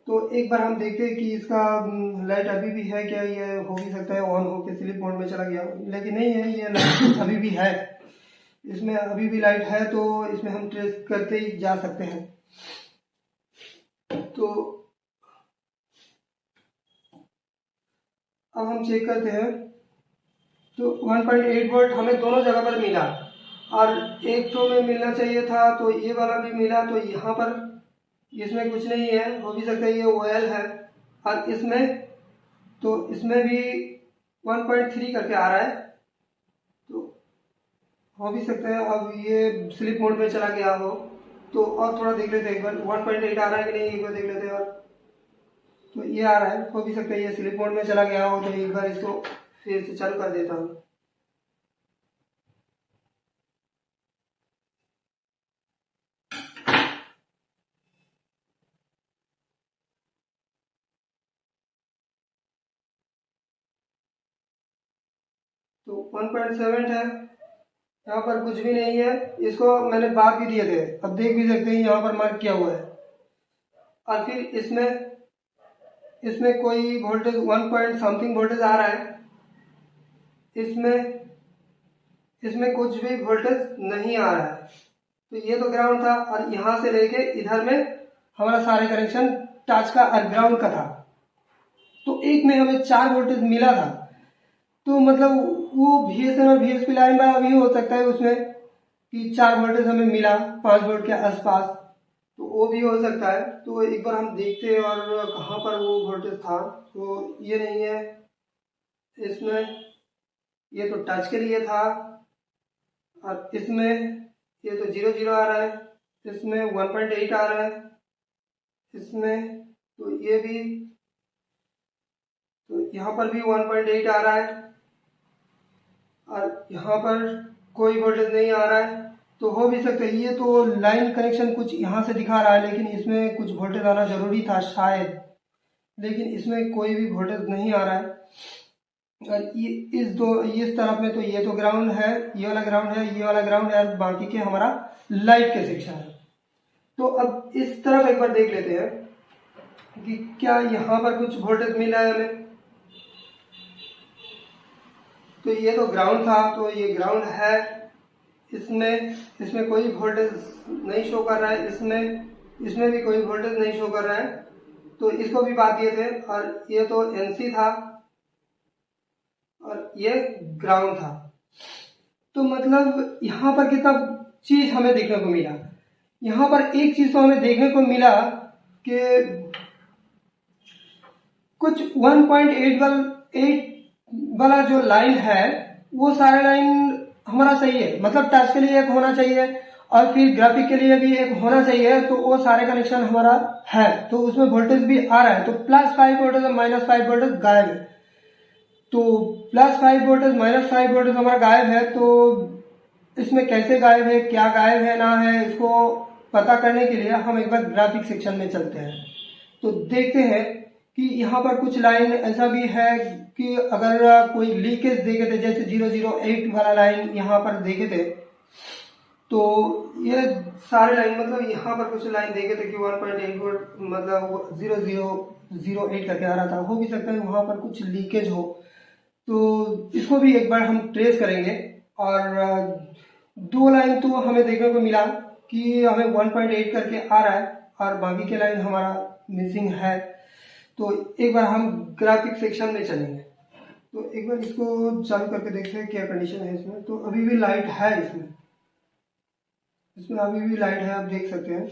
तो एक बार हम देखते हैं कि इसका लाइट अभी भी है क्या। ये हो भी सकता है ऑन होके स्लीप मोड में चला गया, लेकिन नहीं है, ये लाइट अभी भी है, इसमें अभी भी लाइट है। तो इसमें हम ट्रेस करते ही जा सकते हैं। तो अब हम चेक करते हैं। तो 1.8 वोल्ट हमें दोनों जगह पर मिला। और एक तो में मिलना चाहिए था तो ये वाला भी मिला। तो यहाँ पर इसमें कुछ नहीं है, हो भी सकता है ये OL है। और इसमें भी 1.3 करके आ रहा है। तो हो भी सकता है अब ये स्लीप मोड में चला गया हो। तो और थोड़ा देख लेते हैं एक बार 1.8 आ रहा है कि नहीं, एक बार देख लेते हैं। और तो ये आ रहा है, हो भी सकता है ये स्लीप मोड में चला गया हो। तो एक बार इसको फिर से चालू कर देता हूँ। तो 1.7 है, यहाँ पर कुछ भी नहीं है। इसको मैंने बार भी दिए थे, अब देख भी सकते हैं यहाँ पर मार्क किया हुआ है। और फिर इसमें कोई वोल्टेज 1 पॉइंट समथिंग वोल्टेज आ रहा है। इसमें कुछ भी वोल्टेज नहीं आ रहा है। तो ये तो ग्राउंड था और यहाँ से लेके इधर में हमारा सारे कनेक्शन टच का और ग्राउंड का था। तो एक में हमें 4 वोल्टेज मिला था। तो मतलब वो VSN और VSP लाइन वाला भी हो सकता है उसमें कि 4 वोल्टेज हमें मिला 5 वोल्ट के आसपास। तो वो भी हो सकता है। तो एक बार हम देखते हैं और कहाँ पर वो वोल्टेज था। तो ये नहीं है, इसमें ये तो टच के लिए था, और इसमें ये तो 0 0 आ रहा है, इसमें 1.8 आ रहा है, इसमें तो ये भी, तो यहाँ पर भी 1.8 आ रहा है, और यहाँ पर कोई वोल्टेज नहीं आ रहा है। तो हो भी सकता है ये तो लाइन कनेक्शन कुछ यहाँ से दिखा रहा है, लेकिन इसमें कुछ वोल्टेज आना जरूरी था शायद, लेकिन इसमें कोई भी वोल्टेज नहीं आ रहा है। और ये इस तरफ में तो ये तो ग्राउंड है, ये वाला ग्राउंड है, ये वाला ग्राउंड है, और बाकी के हमारा लाइट के सेक्शन है। तो अब इस तरफ एक बार देख लेते हैं कि क्या यहाँ पर कुछ वोल्टेज मिला है हमें। तो ये तो ग्राउंड था, तो ये ग्राउंड है, इसमें कोई वोल्टेज नहीं शो कर रहा है, इसमें भी कोई वोल्टेज नहीं शो कर रहा है, तो इसको भी बात दिए थे। और ये तो एनसी था और ये ग्राउंड था। तो मतलब यहाँ पर कितना चीज हमें देखने को मिला। यहाँ पर एक चीज तो हमें देखने को मिला कि कुछ 1.8 वाला जो लाइन है वो सारे लाइन हमारा सही है, मतलब टच के लिए एक होना चाहिए और फिर ग्राफिक के लिए भी एक होना चाहिए, तो वो सारे कनेक्शन हमारा है। तो उसमें वोल्टेज भी आ रहा है, तो +5 वोल्टेज और -5 वोल्टेज गायब है। तो +5 वोल्टेज -5 वोल्टेज हमारा गायब है। तो इसमें कैसे गायब है, क्या गायब है ना है, इसको पता करने के लिए हम एक बार ग्राफिक सेक्शन में चलते हैं। तो देखते हैं कि यहाँ पर कुछ लाइन ऐसा भी है कि अगर कोई लीकेज देखे थे, जैसे 008 वाला लाइन यहाँ पर देखे थे, तो ये सारे लाइन मतलब यहाँ पर कुछ लाइन देखे थे कि 1.8 वोल्ट मतलब 0008 करके आ रहा था। हो भी सकता है वहां पर कुछ लीकेज हो, तो इसको भी एक बार हम ट्रेस करेंगे। और दो लाइन तो हमें देखने को मिला कि हमें 1.8 करके आ रहा है और बाकी के लाइन हमारा मिसिंग है। तो एक बार हम ग्राफिक सेक्शन में चलेंगे। तो एक बार इसको चालू करके देखते हैं क्या कंडीशन है इसमें। तो अभी भी लाइट है, इसमें अभी भी लाइट है, आप देख सकते हैं।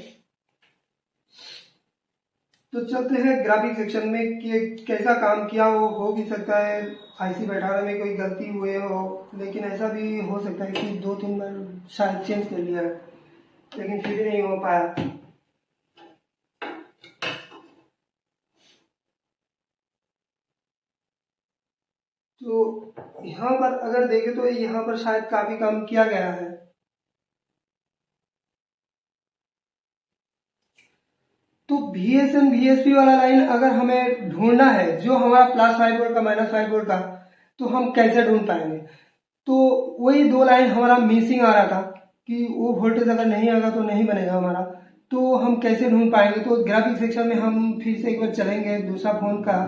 तो चलते हैं ग्राफिक सेक्शन में कि कैसा काम किया हो भी सकता है आईसी बैठाने में कोई गलती हुए हो, लेकिन ऐसा भी हो सकता है कि 2-3 बार शायद चेंज कर लिया है, लेकिन फिर भी नहीं हो पाया। तो यहाँ पर अगर देखें तो यहाँ पर शायद काफी काम किया गया है। तो VSM VSP वाला लाइन अगर हमें ढूंढना है, जो हमारा +5 वोल्ट का -5 वोल्ट का, तो हम कैसे ढूंढ पाएंगे। तो वही दो लाइन हमारा मिसिंग आ रहा था कि वो वोल्टेज अगर नहीं आएगा तो नहीं बनेगा हमारा। तो हम कैसे ढूंढ पाएंगे। तो ग्राफिक सेक्शन में हम फिर से एक बार चलेंगे दूसरा फोन का।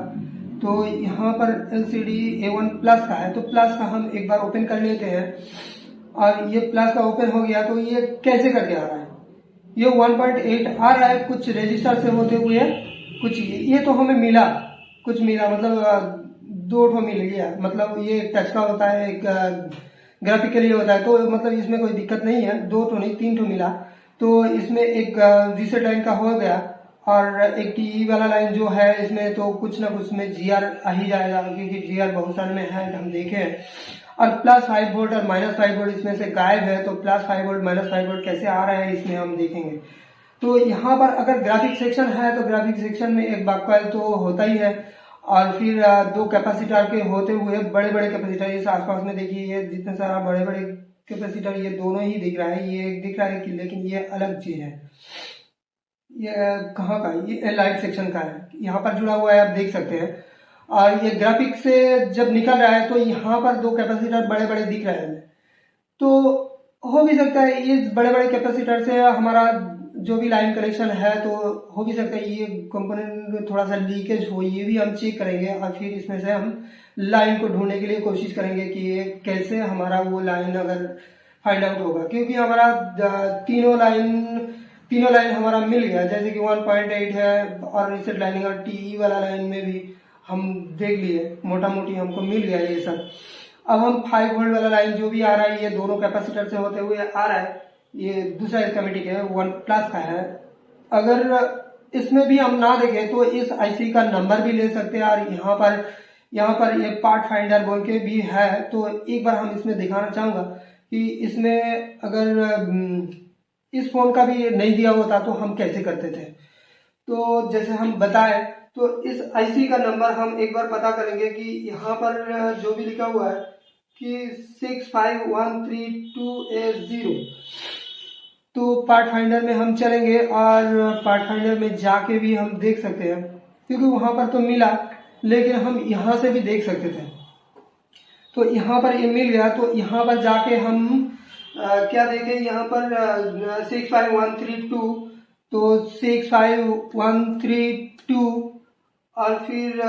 तो यहाँ पर LCD A1 प्लस का है, तो प्लस का हम एक बार ओपन कर लेते हैं। और ये प्लस का ओपन हो गया, तो ये कैसे करके आ रहा है, ये 1.8 आ रहा है कुछ रजिस्टर से होते हुए, कुछ ये तो हमें मिला, कुछ मिला मतलब 2 ठो मिल गया। मतलब ये टच का होता है, एक ग्राफिक के लिए होता है, तो मतलब इसमें कोई दिक्कत नहीं है। 2 ठो नहीं 3 ठो मिला। तो इसमें एक रीसेट लाइन का हो गया, और एक टीई वाला लाइन जो है इसमें तो कुछ ना कुछ में GR आ ही जाएगा, क्योंकि GR बहुत सारे में है हम देखे। और +5 वोल्ट और -5 वोल्ट इसमें से गायब है। तो +5 वोल्ट -5 वोल्ट कैसे आ रहा है इसमें हम देखेंगे। तो यहाँ पर अगर ग्राफिक सेक्शन है तो ग्राफिक सेक्शन में एक बैककॉइल तो होता ही है, और फिर 2 कैपेसिटर के होते हुए बड़े बड़े कैपेसिटर इस आसपास में देखिए, ये जितने सारा बड़े बड़े कैपेसिटर ये दोनों ही दिख रहा है, ये दिख रहा है कि, लेकिन ये अलग चीज है। ये कहाँ का है, ये लाइट सेक्शन का है, यहाँ पर जुड़ा हुआ है, आप देख सकते हैं। और ये ग्राफिक से जब निकल रहा है तो यहाँ पर 2 कैपेसिटर बड़े बड़े दिख रहे हैं। तो हो भी सकता है इस बड़े बड़े कैपेसिटर से हमारा जो भी लाइन कनेक्शन है, तो हो भी सकता है ये कंपोनेंट थोड़ा सा लीकेज हो, ये भी हम चेक करेंगे। और फिर इसमें से हम लाइन को ढूंढने के लिए कोशिश करेंगे कि ये कैसे हमारा वो लाइन अगर फाइंड आउट होगा, क्योंकि हमारा तीनों लाइन हमारा मिल गया, जैसे कि 1.8 है और रीसेट लाइनिंग और टीई वाला लाइन में भी हम देख लिए, मोटा मोटी हमको मिल गया ये सब। अब हम 5 वोल्ट वाला लाइन जो भी आ रहा है, ये दोनों कैपेसिटर से होते हुए आ रहा है, ये दूसरा स्कीमेटिक है 1 प्लस का है। अगर इसमें भी हम ना देखें तो इस आईसी का नंबर भी ले सकते हैं, और यहाँ पर यहाँ पर ये पार्ट फाइंडर बोल के भी है। तो एक बार हम इसमें दिखाना चाहूँगा कि इसमें अगर इस फ़ोन का भी नहीं दिया होता तो हम कैसे करते थे। तो जैसे हम बताएं तो इस आईसी का नंबर हम एक बार पता करेंगे कि यहाँ पर जो भी लिखा हुआ है कि 6513280, तो पार्ट फाइंडर में हम चलेंगे और पार्ट फाइंडर में जाके भी हम देख सकते हैं, क्योंकि वहां पर तो मिला लेकिन हम यहाँ से भी देख सकते थे। तो यहाँ पर ये मिल गया, तो यहाँ पर जाके हम क्या देखें, यहाँ पर 65132, तो 65132 और फिर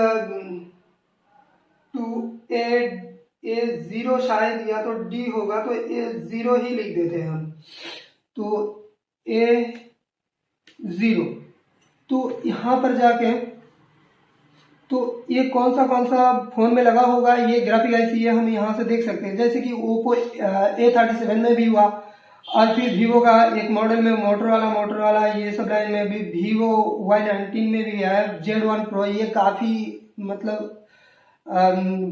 28A0 शायद या तो डी होगा, तो A0 ही लिख देते हैं हम। तो A0, तो यहाँ पर जाके तो ये कौन सा फोन में लगा होगा, ये ग्राफिक आईसी है, हम यहाँ से देख सकते हैं। जैसे कि ओप्पो A37 में भी हुआ, और फिर वीवो का एक मॉडल में मोटरोला ये सब लाइन में भी, वीवो Y19 में भी है, Z1 Pro, ये काफी मतलब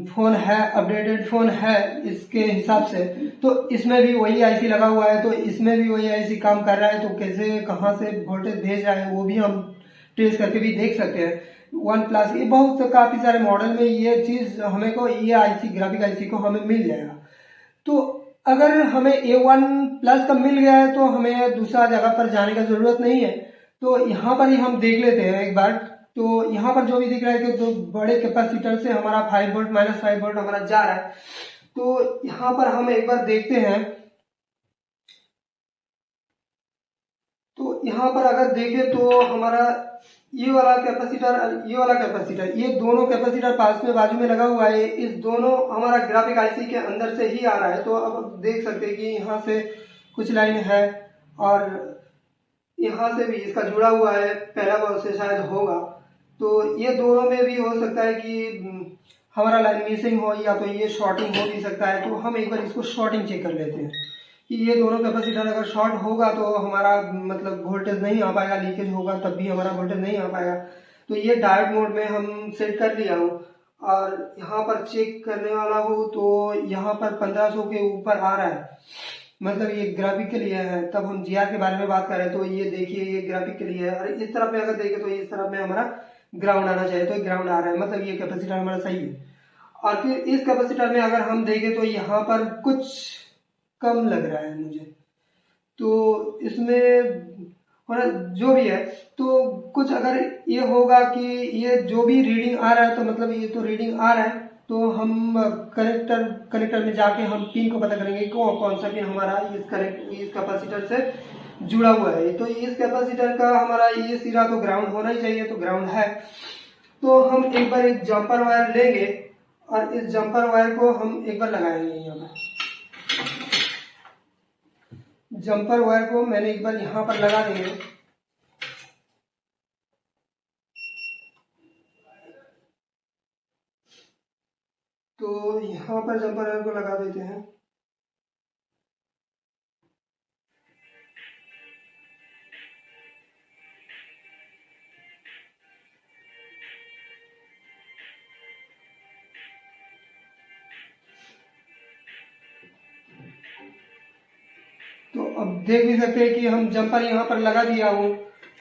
फोन है, अपडेटेड फोन है इसके हिसाब से। तो इसमें भी वही आईसी लगा हुआ है, तो इसमें भी वही आईसी काम कर रहा है। तो कैसे कहाँ से वोल्टेज भेज रहा है वो भी हम ट्रेस करके भी देख सकते हैं। वन प्लस, ये बहुत काफी सारे मॉडल में ये चीज हमें को, ये आईसी ग्राफिक आईसी को हमें मिल जाएगा। तो अगर हमें A1 प्लस का मिल गया है तो हमें दूसरा जगह पर जाने का जरूरत नहीं है। तो यहाँ पर ही हम देख लेते हैं एक बार। तो यहाँ पर जो भी दिख रहा है कि दो बड़े कैपेसिटर से हमारा 5 वोल्ट -5 वोल्ट हमारा जा रहा है। तो यहाँ पर हम एक बार देखते हैं, तो यहाँ पर अगर देखें तो हमारा ये वाला कैपेसिटर, ये दोनों कैपेसिटर पास में बाजू में लगा हुआ है, इस दोनों हमारा ग्राफिक आईसी के अंदर से ही आ रहा है। तो अब देख सकते हैं कि यहाँ से कुछ लाइन है और यहाँ से भी इसका जुड़ा हुआ है, पहला बॉल से शायद होगा। तो ये दोनों में भी हो सकता है कि हमारा लाइन मिसिंग हो, या तो ये शॉर्टिंग हो भी सकता है। तो हम एक बार इसको शॉर्टिंग चेक कर लेते हैं कि ये दोनों कैपेसिटर अगर शॉर्ट होगा तो हमारा मतलब वोल्टेज नहीं आ पाएगा, लीकेज होगा तब भी हमारा वोल्टेज नहीं आ पाएगा। तो ये डायोड मोड में हम सेट कर लिया हूँ और यहाँ पर चेक करने वाला हूँ। तो यहाँ पर 1500 के ऊपर आ रहा है, मतलब ये ग्राफिक के लिए है। तब हम जीआर के बारे में बात करें तो ये देखिए, ये ग्राफिक के लिए है। और इस तरफ में अगर देखें तो इस तरफ में हमारा ग्राउंड आना चाहिए, तो ग्राउंड आ रहा है, मतलब ये कैपेसिटर हमारा सही है। और फिर इस कैपेसिटर में अगर हम देखें तो यहाँ पर कुछ कम लग रहा है मुझे। तो इसमें और जो भी है, तो कुछ अगर ये होगा कि ये जो भी रीडिंग आ रहा है, तो मतलब ये तो रीडिंग आ रहा है, तो हम कनेक्टर में जाके हम पिन को पता करेंगे कौन सा पिन हमारा इस कैपेसिटर से जुड़ा हुआ है। तो इस कैपेसिटर का हमारा ये सिरा तो ग्राउंड होना ही चाहिए, तो ग्राउंड है। तो हम एक बार एक जम्पर वायर लेंगे और इस जम्पर वायर को हम एक बार लगाएंगे। यहाँ पर जम्पर वायर को मैंने एक बार यहाँ पर लगा देंगे। तो यहाँ पर जम्पर वायर को लगा देते हैं। तो अब देख भी सकते हैं कि हम जम्पर यहाँ पर लगा दिया हूँ।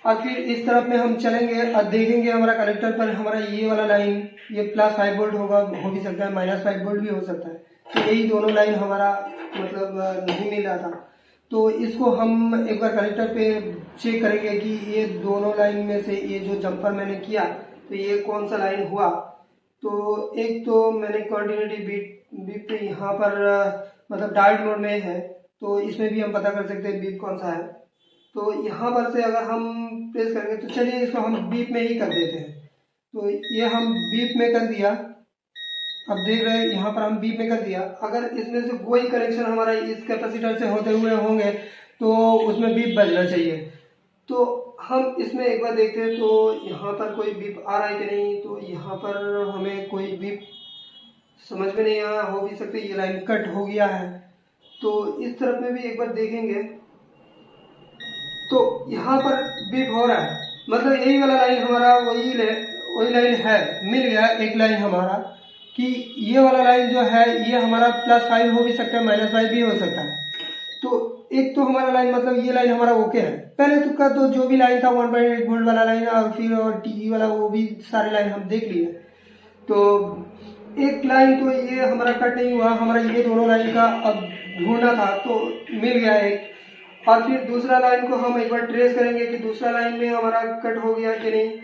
और फिर इस तरफ में हम चलेंगे और देखेंगे हमारा कनेक्टर पर हमारा ये वाला लाइन, ये +5 वोल्ट होगा, हो भी सकता है -5 वोल्ट भी हो सकता है। तो यही दोनों लाइन हमारा मतलब नहीं मिल रहा था। तो इसको हम एक बार कनेक्टर पे चेक करेंगे कि ये दोनों लाइन में से ये जो जम्पर मैंने किया तो ये कौन सा लाइन हुआ। तो एक तो मैंने कंटिन्यूटी बीप पे यहाँ पर मतलब डायोड मोड में है, तो इसमें भी हम पता कर सकते हैं बीप कौन सा है। तो यहाँ पर से अगर हम प्रेस करेंगे तो चलिए इसको हम बीप में ही कर देते हैं। तो ये हम बीप में कर दिया, अब देख रहे हैं यहाँ पर हम बीप में कर दिया। अगर इसमें से कोई कनेक्शन हमारा इस कैपेसिटर से होते हुए होंगे तो उसमें बीप बजना चाहिए। तो हम इसमें एक बार देखते हैं तो यहाँ पर कोई बीप आ रहा है कि नहीं। तो यहाँ पर हमें कोई बीप समझ में नहीं आया, हो भी सकते ये लाइन कट हो गया है। तो इस तरफ में भी एक बार देखेंगे तो यहाँ पर बीप हो रहा है, मतलब यही वाला लाइन हमारा वही लाइन है, मिल गया एक लाइन हमारा। कि ये वाला लाइन जो है ये हमारा +5 हो भी सकता है, -5 भी हो सकता है। तो एक तो हमारा लाइन मतलब ये लाइन हमारा ओके है। पहले तो का तो जो भी लाइन था 1.8 वोल्ट वाला लाइन और फिर और टीई वाला वो भी सारे लाइन हम देख लिए। तो एक लाइन तो ये हमारा कट नहीं हुआ, हमारा ये दोनों लाइन का अब ढूंढना था तो मिल गया एक। और फिर दूसरा लाइन को हम एक बार ट्रेस करेंगे कि दूसरा लाइन में हमारा कट हो गया कि नहीं।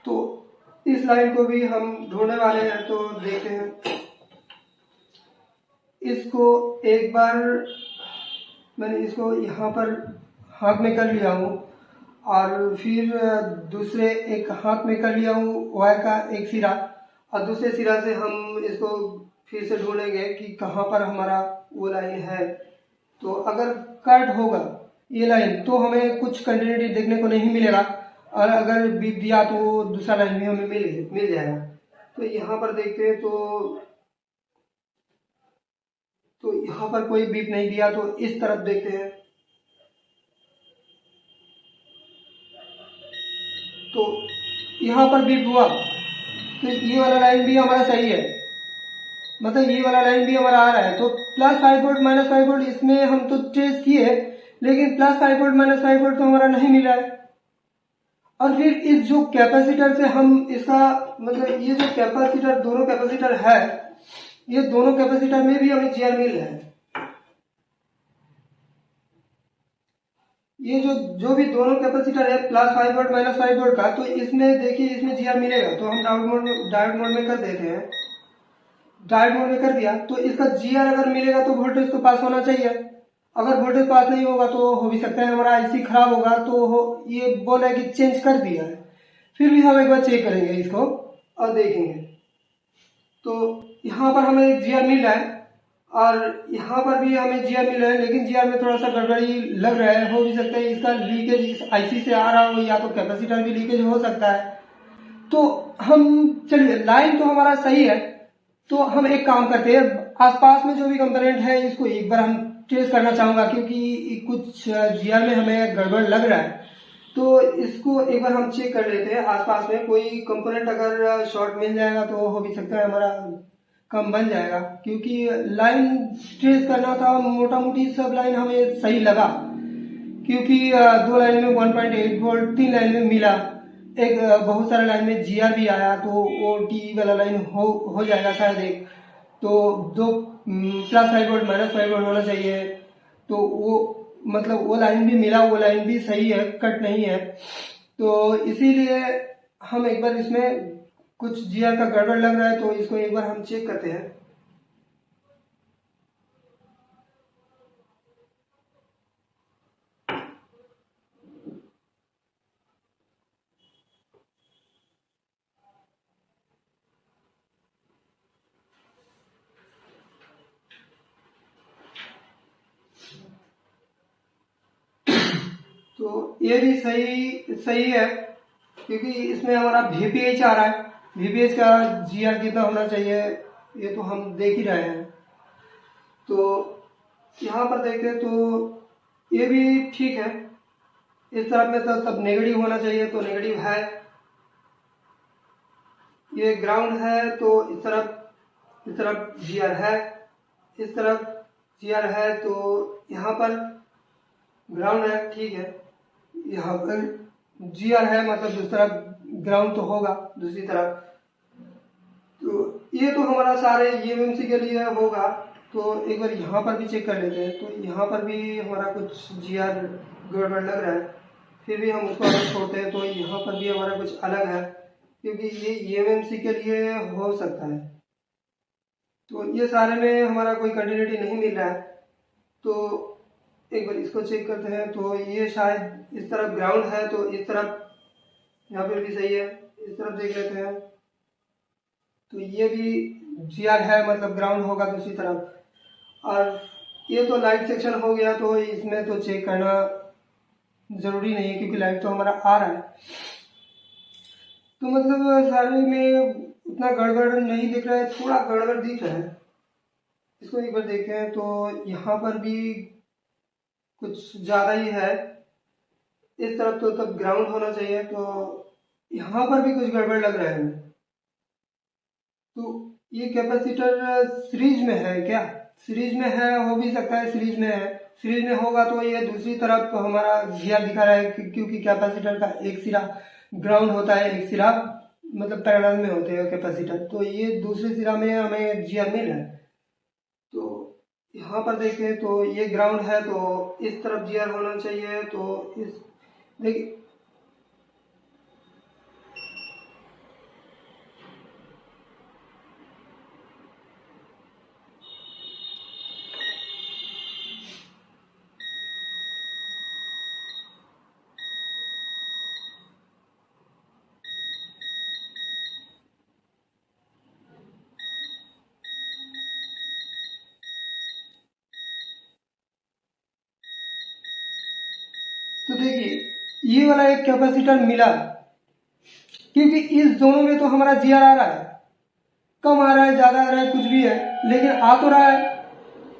तो इस लाइन को भी हम ढूंढने वाले हैं, तो देखते हैं। इसको एक बार मैंने इसको यहाँ पर हाथ में कर लिया हूँ और फिर दूसरे एक हाथ में कर लिया हूँ वायर का एक सिरा, और दूसरे सिरा से हम इसको फिर से ढूंढेंगे कि कहाँ पर हमारा वो लाइन है। तो अगर कट होगा ये लाइन तो हमें कुछ कंटिन्यूटी देखने को नहीं मिलेगा, और अगर बीप दिया तो दूसरा लाइन भी हमें मिल जाएगा। तो यहाँ पर देखते हैं तो यहाँ पर कोई बीप नहीं दिया, तो इस तरफ देखते हैं। तो यहाँ पर बीप हुआ तो ये वाला लाइन भी हमारा सही है, मतलब ये वाला लाइन भी हमारा आ रहा है। तो +5 वोल्ट -5 वोल्ट इसमें हम तो ट्रेस किए, लेकिन +5 वोल्ट -5 वोल्ट तो हमारा नहीं मिला है। और फिर इस जो कैपेसिटर से हम इसका मतलब ये जो कैपेसिटर दोनों कैपेसिटर है, ये दोनों कैपेसिटर में भी हमें जीआर मिल रहा है। ये जो भी दोनों कैपेसिटर है +5 वोल्ट -5 वोल्ट का, तो इसमें देखिए इसमें जीआर मिलेगा। तो हम डायोड मोड में कर देते हैं। डायोड मोड में कर दिया तो इसका जीआर अगर मिलेगा तो वोल्टेज तो पास होना चाहिए। अगर वोल्टेज पास नहीं होगा तो हो भी सकता है हमारा आईसी खराब होगा। तो ये बोल है कि चेंज कर दिया है, फिर भी हम एक बार चेक करेंगे इसको और देखेंगे। तो यहाँ पर हमें जीआर मिल रहा है और यहाँ पर भी हमें जीआर मिल रहा है, लेकिन जीआर में थोड़ा सा गड़बड़ी लग रहा है। हो भी सकता है इसका लीकेज इस आईसी से आ रहा हो, या तो कैपेसिटर भी लीकेज हो सकता है। तो हम चलिए लाइन तो हमारा सही है, तो हम एक काम करते हैं, आसपास में जो भी कंपोनेंट है इसको एक बार हम ट्रेस करना चाहूंगा, क्योंकि कुछ जीआर में हमें गड़बड़ लग रहा है। तो इसको एक बार हम चेक कर लेते हैं। आसपास में कोई कंपोनेंट अगर शॉर्ट मिल जाएगा तो हो भी सकता है हमारा कम बन जाएगा, क्योंकि लाइन ट्रेस करना था। मोटा मोटी सब लाइन हमें सही लगा, क्योंकि 2 लाइन में 1.8 वोल्ट, 3 लाइन में मिला, एक बहुत सारे लाइन में जीआर भी आया, तो वो टी वाला लाइन हो जाएगा शायद एक। तो दो +5 वोल्ट -5 वोल्ट होना चाहिए। तो वो मतलब वो लाइन भी मिला, वो लाइन भी सही है, कट नहीं है। तो इसीलिए हम एक बार इसमें कुछ जीआर का गड़बड़ लग रहा है, तो इसको एक बार हम चेक करते हैं। तो ये भी सही है, क्योंकि इसमें हमारा वीपीएच आ रहा है। वीपीएच का जीआर कितना होना चाहिए ये तो हम देख ही रहे हैं। तो यहाँ पर देखते हैं तो ये भी ठीक है। इस तरफ में तो तब नेगेटिव होना चाहिए, तो नेगेटिव है। ये ग्राउंड है, तो इस तरफ जीआर है, इस तरफ जीआर है, तो यहाँ पर ग्राउंड है, ठीक है। यहाँ पर जीआर है, मतलब दूसरी तरफ ग्राउंड तो होगा दूसरी तरफ। तो ये तो हमारा सारे ईएमएमसी के लिए होगा। तो एक बार यहाँ पर भी चेक कर लेते हैं। तो यहाँ पर भी हमारा कुछ जीआर गड़बड़ लग रहा है, फिर भी हम उसको अलग छोड़ते हैं। तो यहाँ पर भी हमारा कुछ अलग है, क्योंकि ये ईएमएमसी के लिए हो सकता है। तो ये सारे में हमारा कोई कंटिन्यूटी नहीं मिल रहा है। तो एक बार इसको चेक करते हैं। तो ये शायद इस तरफ ग्राउंड है, तो इस तरफ यहाँ पर भी सही है। इस तरफ देख लेते हैं, तो ये भी जीआर है, मतलब ग्राउंड होगा दूसरी तरफ। और ये तो लाइट सेक्शन हो गया, तो इसमें तो चेक करना ज़रूरी नहीं है क्योंकि लाइट तो हमारा आ रहा है। तो मतलब सारे में उतना गड़बड़ नहीं दिख रहा है, थोड़ा गड़बड़ दिख रहा है। इसको एक बार देखते हैं। तो यहाँ पर भी कुछ ज़्यादा ही है। इस तरफ तो तब ग्राउंड होना चाहिए, तो यहाँ पर भी कुछ गड़बड़ लग रहा है हमें। तो ये कैपेसिटर सीरीज में है क्या? सीरीज में है, हो भी सकता है सीरीज में है। सीरीज में होगा तो ये दूसरी तरफ हमारा गियर दिखा रहा है क्योंकि कैपेसिटर का एक सिरा ग्राउंड होता है, एक सिरा मतलब पैरेलल में होते हैं कैपेसिटर। तो ये दूसरे सिरा में हमें गियर मिल रहा है। तो यहाँ पर देखें तो ये ग्राउंड है, तो इस तरफ गियर होना चाहिए। तो इस देखिए, तो देखिए ये वाला एक कैपेसिटर मिला क्योंकि इस दोनों में तो हमारा जीआर आ रहा है, कम आ रहा है, ज्यादा आ रहा है, कुछ भी है, लेकिन आ तो रहा है।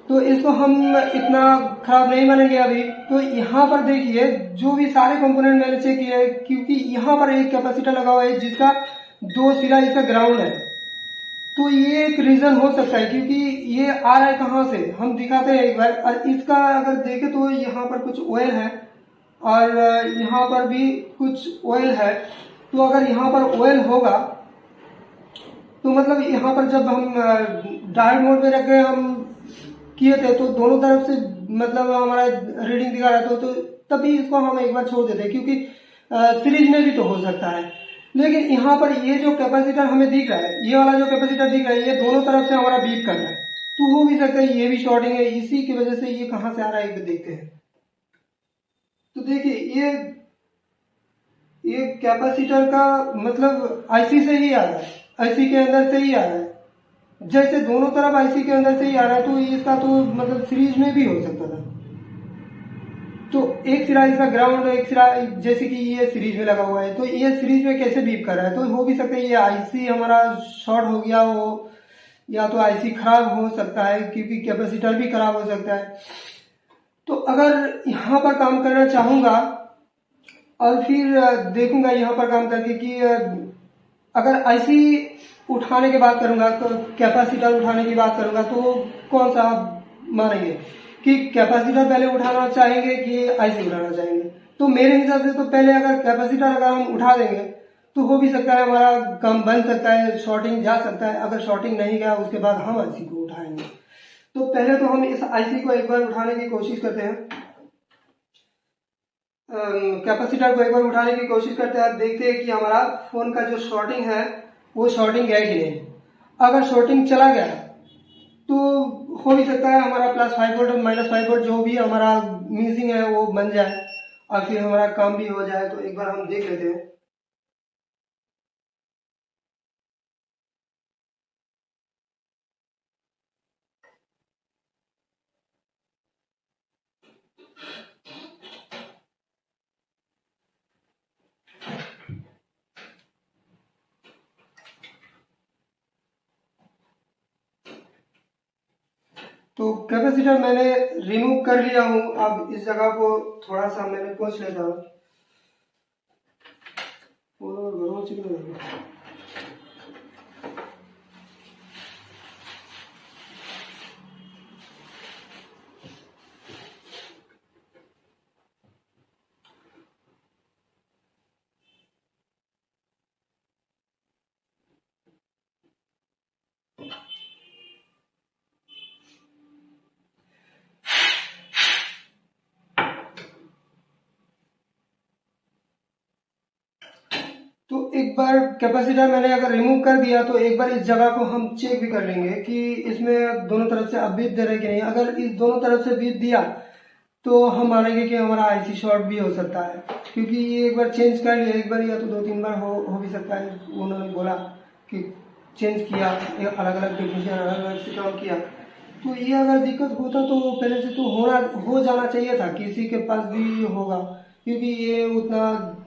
तो इसको हम इतना खराब नहीं मानेंगे अभी। तो यहाँ पर देखिए जो भी सारे कंपोनेंट मैंने चेक किए हैं, क्योंकि यहाँ पर एक कैपेसिटर लगा हुआ है जिसका दो सिरा इसका ग्राउंड है। तो ये एक रीजन हो सकता है क्योंकि ये आ रहा है कहाँ से, हम दिखाते हैं एक बार। और इसका अगर देखें तो यहाँ पर कुछ ऑयल है और यहाँ पर भी कुछ ऑयल है। तो अगर यहाँ पर ऑयल होगा तो मतलब यहाँ पर जब हम डायरेक्ट मोड में रख के हम किए थे तो दोनों तरफ से मतलब हमारा रीडिंग दिखा रहा था। तो तभी इसको हम एक बार छोड़ देते क्योंकि सीरीज में भी तो हो सकता है। लेकिन यहाँ पर ये जो कैपेसिटर हमें दिख रहा है, ये वाला जो कैपेसिटर दिख रहा है, ये दोनों तरफ से हमारा बीप कर रहा है। तो हो भी सकता है ये भी शॉर्टिंग है, इसी की वजह से ये कहाँ से आ रहा है एक बार देखते हैं। तो देखिए ये कैपेसिटर का मतलब आईसी से ही आ रहा है, आईसी के अंदर से ही आ रहा है। जैसे दोनों तरफ आईसी के अंदर से ही आ रहा है तो इसका तो मतलब सीरीज में भी हो सकता था। तो एक सिरा इसका ग्राउंड, एक सिरा जैसे कि ये सीरीज में लगा हुआ है, तो ये सीरीज में कैसे बीप कर रहा है? तो हो भी सकता है ये आईसी हमारा शॉर्ट हो गया हो, या तो आईसी खराब हो सकता है क्योंकि कैपेसिटर भी खराब हो सकता है। तो अगर यहाँ पर काम करना चाहूंगा और फिर देखूंगा यहाँ पर काम करके कि अगर आईसी उठाने की बात करूंगा, तो कैपेसिटर उठाने की बात करूंगा, तो कौन सा आप मानेंगे कि कैपेसिटर पहले उठाना चाहेंगे कि आईसी उठाना चाहेंगे? तो मेरे हिसाब से तो पहले अगर कैपेसिटर अगर हम उठा देंगे तो हो भी सकता है हमारा काम बन सकता है, शॉर्टिंग जा सकता है। अगर शॉर्टिंग नहीं गया उसके बाद हम आईसी को उठाएंगे। तो पहले तो हम इस आईसी को एक बार उठाने की कोशिश करते हैं, कैपेसिटर को एक बार उठाने की कोशिश करते हैं, देखते हैं कि हमारा फोन का जो शॉर्टिंग है वो शॉर्टिंग है कि नहीं। अगर शॉर्टिंग चला गया तो हो भी सकता है हमारा +5 वोल्ट और -5 वोल्ट जो भी हमारा मिसिंग है वो बन जाए और फिर हमारा काम भी हो जाए। तो एक बार हम देख लेते हैं। तो कैपेसिटर मैंने रिमूव कर लिया हूँ। अब इस जगह को थोड़ा सा मैंने पोंछ लेता हूँ। तो एक बार कैपेसिटर मैंने अगर रिमूव कर दिया तो एक बार इस जगह को हम चेक भी कर लेंगे कि इसमें दोनों तरफ से अब बीप दे रहे कि नहीं। अगर इस दोनों तरफ से बीप दिया तो हम मानेंगे कि हमारा आईसी शॉर्ट भी हो सकता है क्योंकि ये एक बार चेंज कर लिया, एक बार या तो 2-3 बार हो भी सकता है। उन्होंने बोला कि चेंज किया, अलग अलग टेक्नीशियन अलग अलग से काम किया। तो ये अगर दिक्कत होता तो पहले से तो हो जाना चाहिए था, किसी के पास भी होगा क्योंकि ये उतना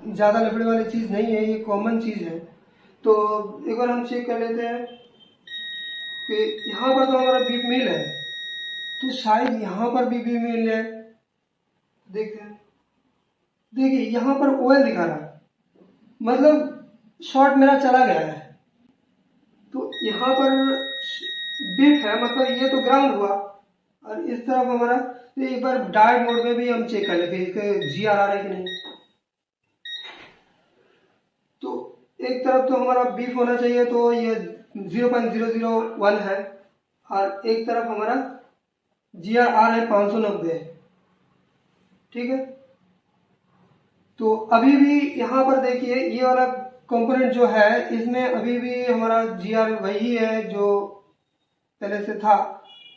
ज़्यादा लफड़े वाली चीज़ नहीं है, ये कॉमन चीज़ है। तो एक बार हम चेक कर लेते हैं कि यहाँ पर तो हमारा बीप मिल है, तो शायद यहाँ पर भी बीप मिल है। देखते हैं, देखिए यहाँ पर ऑयल दिखा रहा है, मतलब शॉर्ट मेरा चला गया है। तो यहाँ पर बीप है, मतलब ये तो ग्राउंड हुआ, और इस तरफ हमारा। तो एक बार डार्ट मोड में भी हम चेक कर लेते हैं इसके जीआर आ रहा है कि नहीं। तो एक तरफ तो हमारा बीफ होना चाहिए, तो ये 0.001 है, और एक तरफ हमारा जीआर आ रहा है 590। ठीक है, तो अभी भी यहाँ पर देखिए ये वाला कंपोनेंट जो है इसमें अभी भी हमारा जीआर वही है जो पहले से था,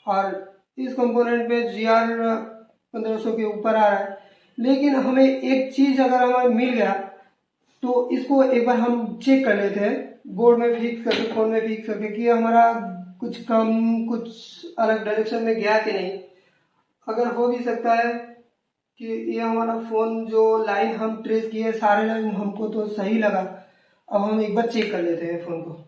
और इस कंपोनेंट में जीआर 1500 के ऊपर आ रहा है। लेकिन हमें एक चीज अगर हमें मिल गया तो इसको एक बार हम चेक कर लेते हैं बोर्ड में फिक्स करके, फोन में फिक्स करके, कि हमारा कुछ कम कुछ अलग डायरेक्शन में गया कि नहीं। अगर हो भी सकता है कि ये हमारा फोन जो लाइन हम ट्रेस किए सारे लाइन हमको तो सही लगा। अब हम एक बार चेक कर लेते हैं फोन को।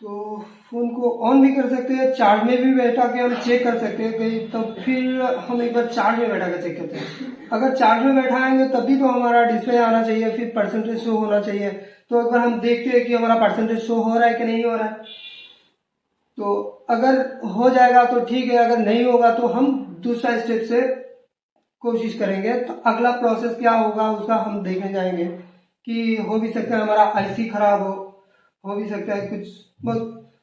तो फोन को ऑन भी कर सकते हैं, चार्ज में भी बैठा के हम चेक कर सकते हैं कहीं, तो फिर हम एक बार चार्ज में बैठा के चेक करते हैं। अगर चार्ज में बैठाएंगे तभी तो हमारा डिस्प्ले आना चाहिए, फिर परसेंटेज शो होना चाहिए। तो एक बार हम देखते हैं कि हमारा परसेंटेज शो हो रहा है कि नहीं हो रहा है। तो अगर हो जाएगा तो ठीक है, अगर नहीं होगा तो हम दूसरा स्टेप से कोशिश करेंगे। तो अगला प्रोसेस क्या होगा उसका हम देखने जाएंगे, कि हो भी सकता है हमारा आईसी खराब हो भी सकता है कुछ।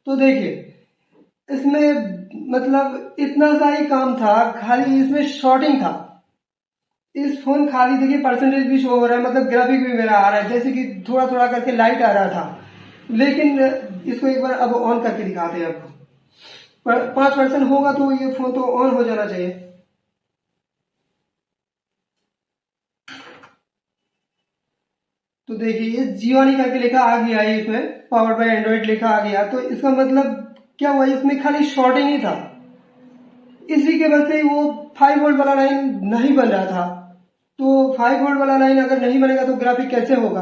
तो देखिए इसमें मतलब इतना सा ही काम था, खाली इसमें शॉर्टिंग था। इस फोन खाली देखिए परसेंटेज भी शो हो रहा है, मतलब ग्राफिक भी मेरा आ रहा है, जैसे कि थोड़ा थोड़ा करके लाइट आ रहा था। लेकिन इसको एक बार अब ऑन करके दिखाते हैं आपको। 5% होगा तो ये फोन तो ऑन हो जाना चाहिए। तो देखिए ये जियोनी करके लिखा आ गया है, इसमें पावर्ड बाय एंड्रॉइड लिखा आ गया। तो इसका मतलब क्या हुआ, इसमें खाली शॉर्टिंग ही था। इसी के वजह से वो 5 वोल्ट वाला लाइन नहीं बन रहा था। तो 5 वोल्ट वाला लाइन अगर नहीं बनेगा तो ग्राफिक कैसे होगा।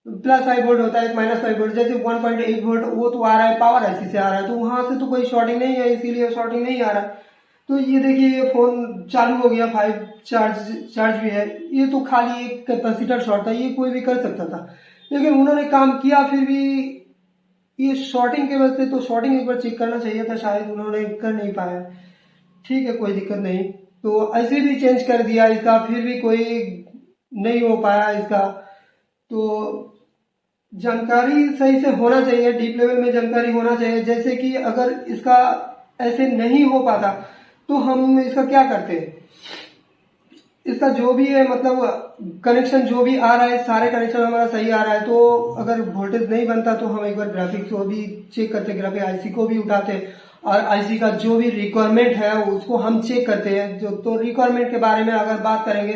+5 वोल्ट होता है, -5 वोल्ट, जैसे 1.8 वोल्ट वो तो आ रहा है पावर आईसी से आ रहा है, तो वहां से तो कोई शॉर्टिंग नहीं है, इसीलिए शॉर्टिंग नहीं आ रहा है। तो ये देखिए ये फोन चालू हो गया, 5 चार्ज भी है। ये तो खाली एक कैपेसिटर शॉर्ट था, ये कोई भी कर सकता था, लेकिन उन्होंने काम किया फिर भी। ये शॉर्टिंग के वजह से, तो शॉर्टिंग एक बार चेक करना चाहिए था, शायद उन्होंने कर नहीं पाया। ठीक है, कोई दिक्कत नहीं। तो ऐसे भी चेंज कर दिया इसका, फिर भी कोई नहीं हो पाया इसका। तो जानकारी सही से होना चाहिए, डीप लेवल में जानकारी होना चाहिए। जैसे कि अगर इसका ऐसे नहीं हो पाता तो हम इसका क्या करते हैं, इसका जो भी है मतलब कनेक्शन जो भी आ रहा है सारे कनेक्शन हमारा सही आ रहा है। तो अगर वोल्टेज नहीं बनता तो हम एक बार ग्राफिक्स को भी चेक करते, ग्राफिक आईसी को भी उठाते, और आईसी का जो भी रिक्वायरमेंट है उसको हम चेक करते हैं। जो तो रिक्वायरमेंट के बारे में अगर बात करेंगे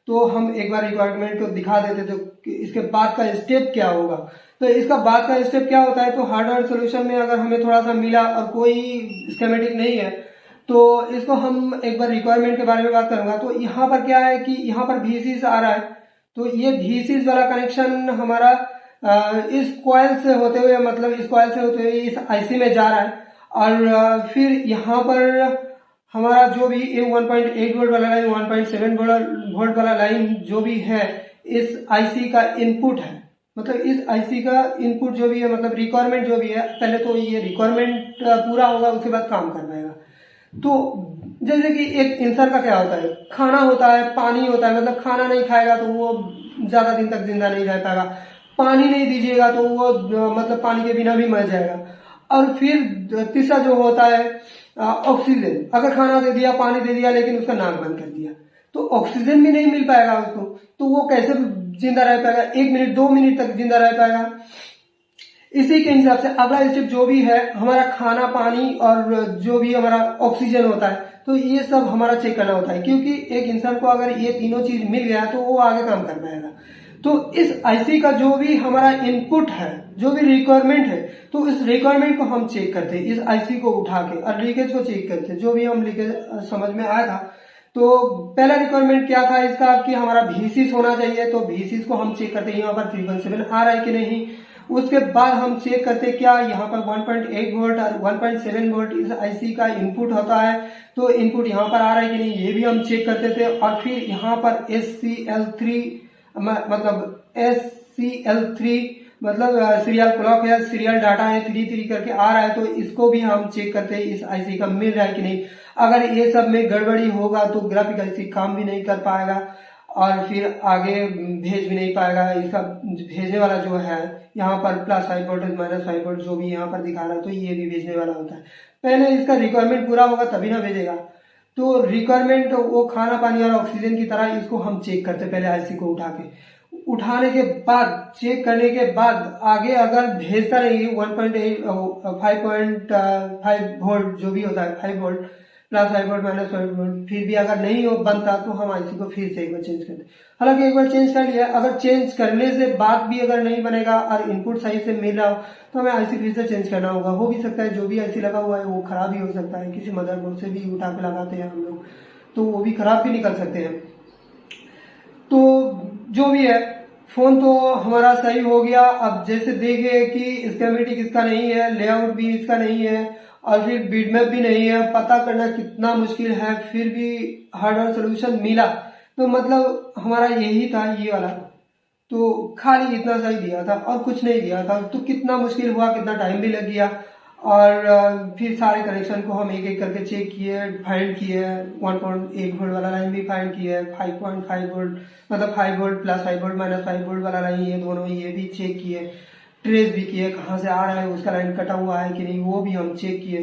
तो हम एक बार रिक्वायरमेंट को दिखा देते थे कि इसके बाद का स्टेप क्या होगा। तो इसका बाद का स्टेप क्या होता है, तो हार्डवेयर सोल्यूशन में अगर हमें थोड़ा सा मिला और कोई स्कीमेटिक नहीं है तो इसको हम एक बार रिक्वायरमेंट के बारे में बात करूंगा। तो यहाँ पर क्या है कि यहाँ पर VCS आ रहा है, तो ये VCS वाला कनेक्शन हमारा इस कॉइल से होते हुए, मतलब इस कॉइल से होते हुए इस आईसी में जा रहा है। और फिर यहाँ पर हमारा जो भी 1.8 वोल्ट वाला लाइन, 1.7 वोल्ट वाला लाइन जो भी है इस आईसी का इनपुट है। मतलब इस आईसी का इनपुट जो भी है, मतलब रिक्वायरमेंट जो भी है, पहले तो ये रिक्वायरमेंट पूरा होगा उसके बाद काम करना है। तो जैसे कि एक इंसान का क्या होता है, खाना होता है, पानी होता है। मतलब खाना नहीं खाएगा तो वो ज्यादा दिन तक जिंदा नहीं रह पाएगा, पानी नहीं दीजिएगा तो वो मतलब पानी के बिना भी मर जाएगा। और फिर तीसरा जो होता है ऑक्सीजन। अगर खाना दे दिया, पानी दे दिया, लेकिन उसका नाक बंद कर दिया तो ऑक्सीजन भी नहीं मिल पाएगा उसको, तो वो कैसे जिंदा रह पाएगा, 1 मिनट 2 मिनट तक जिंदा रह पाएगा। इसी के हिसाब से अगला स्टेप जो भी है हमारा खाना, पानी और जो भी हमारा ऑक्सीजन होता है, तो ये सब हमारा चेक करना होता है। क्योंकि एक इंसान को अगर ये तीनों चीज मिल गया तो वो आगे काम कर पाएगा। तो इस आईसी का जो भी हमारा इनपुट है, जो भी रिक्वायरमेंट है, तो इस रिक्वायरमेंट को हम चेक करते हैं इस आईसी को उठा के और लीकेज को चेक करते हैं। जो भी हम लीकेज समझ में आया था, तो पहला रिक्वायरमेंट क्या था इसका कि हमारा V6 होना चाहिए, तो V6 को हम चेक करते हैं यहाँ पर 317 आ रहा है कि नहीं। उसके बाद हम चेक करते क्या यहाँ पर 1.8 वोल्ट और 1.7 वोल्ट इस आईसी का इनपुट होता है, तो इनपुट यहाँ पर आ रहा है कि नहीं, ये भी हम चेक करते थे। और फिर यहाँ पर SCL3 मतलब SCL3 मतलब सीरियल क्लॉक है, सीरियल डाटा है, 3 करके आ रहा है, तो इसको भी हम चेक करते हैं इस आईसी का मिल रहा है कि नहीं। अगर ये सब में गड़बड़ी होगा तो ग्राफिक आईसी काम भी नहीं कर पाएगा और फिर आगे भेज भी नहीं पाएगा। इसका भेजने वाला जो है यहाँ पर +5 वोल्ट -5 वोल्ट जो भी यहाँ पर दिखा रहा है, तो ये भी भेजने वाला होता है। पहले इसका रिक्वायरमेंट पूरा होगा तभी ना भेजेगा। तो रिक्वायरमेंट वो खाना पानी और ऑक्सीजन की तरह इसको हम चेक करते पहले आईसी को उठाने के बाद चेक करने के बाद आगे अगर भेजता नहीं 1.8 5.5 वोल्ट जो भी होता है, 5 वोल्ट +5 वोल्ट -5 वोल्ट, फिर भी अगर नहीं हो बनता तो हम आईसी को फिर से एक बार चेंज करते। हालांकि एक बार चेंज कर लिया, अगर चेंज करने से बाद भी अगर नहीं बनेगा और इनपुट सही से मिल रहा हो तो हमें आईसी फिर से चेंज करना होगा। हो भी सकता है जो भी आईसी लगा हुआ है वो खराब ही हो सकता है, किसी मदरबोर्ड से भी उठा के लगाते हैं हम लोग तो वो भी खराब भी निकल सकते हैं। तो जो भी है फोन तो हमारा सही हो गया। अब जैसे देखे कि स्कीमेटिक इसका नहीं है, लेआउट भी इसका नहीं है और फिर बीटमैप भी नहीं है, पता करना कितना मुश्किल है, फिर भी हार्डवेयर सोल्यूशन मिला। तो मतलब हमारा यही था ये वाला, तो खाली इतना सही दिया था और कुछ नहीं दिया था। तो कितना मुश्किल हुआ, कितना टाइम भी लग गया और फिर सारे कनेक्शन को हम एक एक करके चेक किए, फाइंड किए। 1.8 वोल्ट वाला लाइन भी फाइंड किया, 5.5 वोल्ट मतलब 5 वोल्ट +5 वोल्ट -5 वोल्ट वाला लाइन, ये दोनों ये भी चेक किए, ट्रेस भी किए कहाँ से आ रहा है, उसका लाइन कटा हुआ है कि नहीं वो भी हम चेक किए।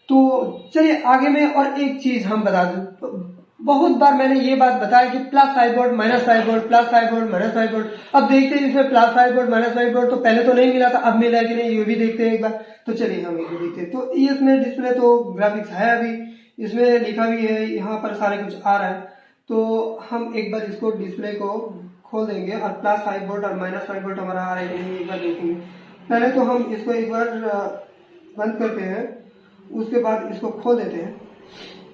तो चलिए आगे में और एक चीज हम बता दूं, बहुत बार मैंने ये बात बताया कि +5 वोल्ट -5 वोल्ट +5 वोल्ट -5 वोल्ट। अब देखते हैं इसमें +5 वोल्ट -5 वोल्ट तो पहले तो नहीं मिला था, अब मिला है कि नहीं ये भी देखते हैं एक बार। तो चलिए हम एक देखते हैं। तो इसमें डिस्प्ले तो ग्राफिक्स है, अभी इसमें लिखा भी है, यहाँ पर सारे कुछ आ रहा है। तो हम एक बार इसको डिस्प्ले को खोल देंगे और +5 वोल्ट और -5 वोल्ट हमारा आ रहा है कि नहीं एक बार देखेंगे। पहले तो हम इसको एक बार बंद करते हैं, उसके बाद इसको खोल देते हैं।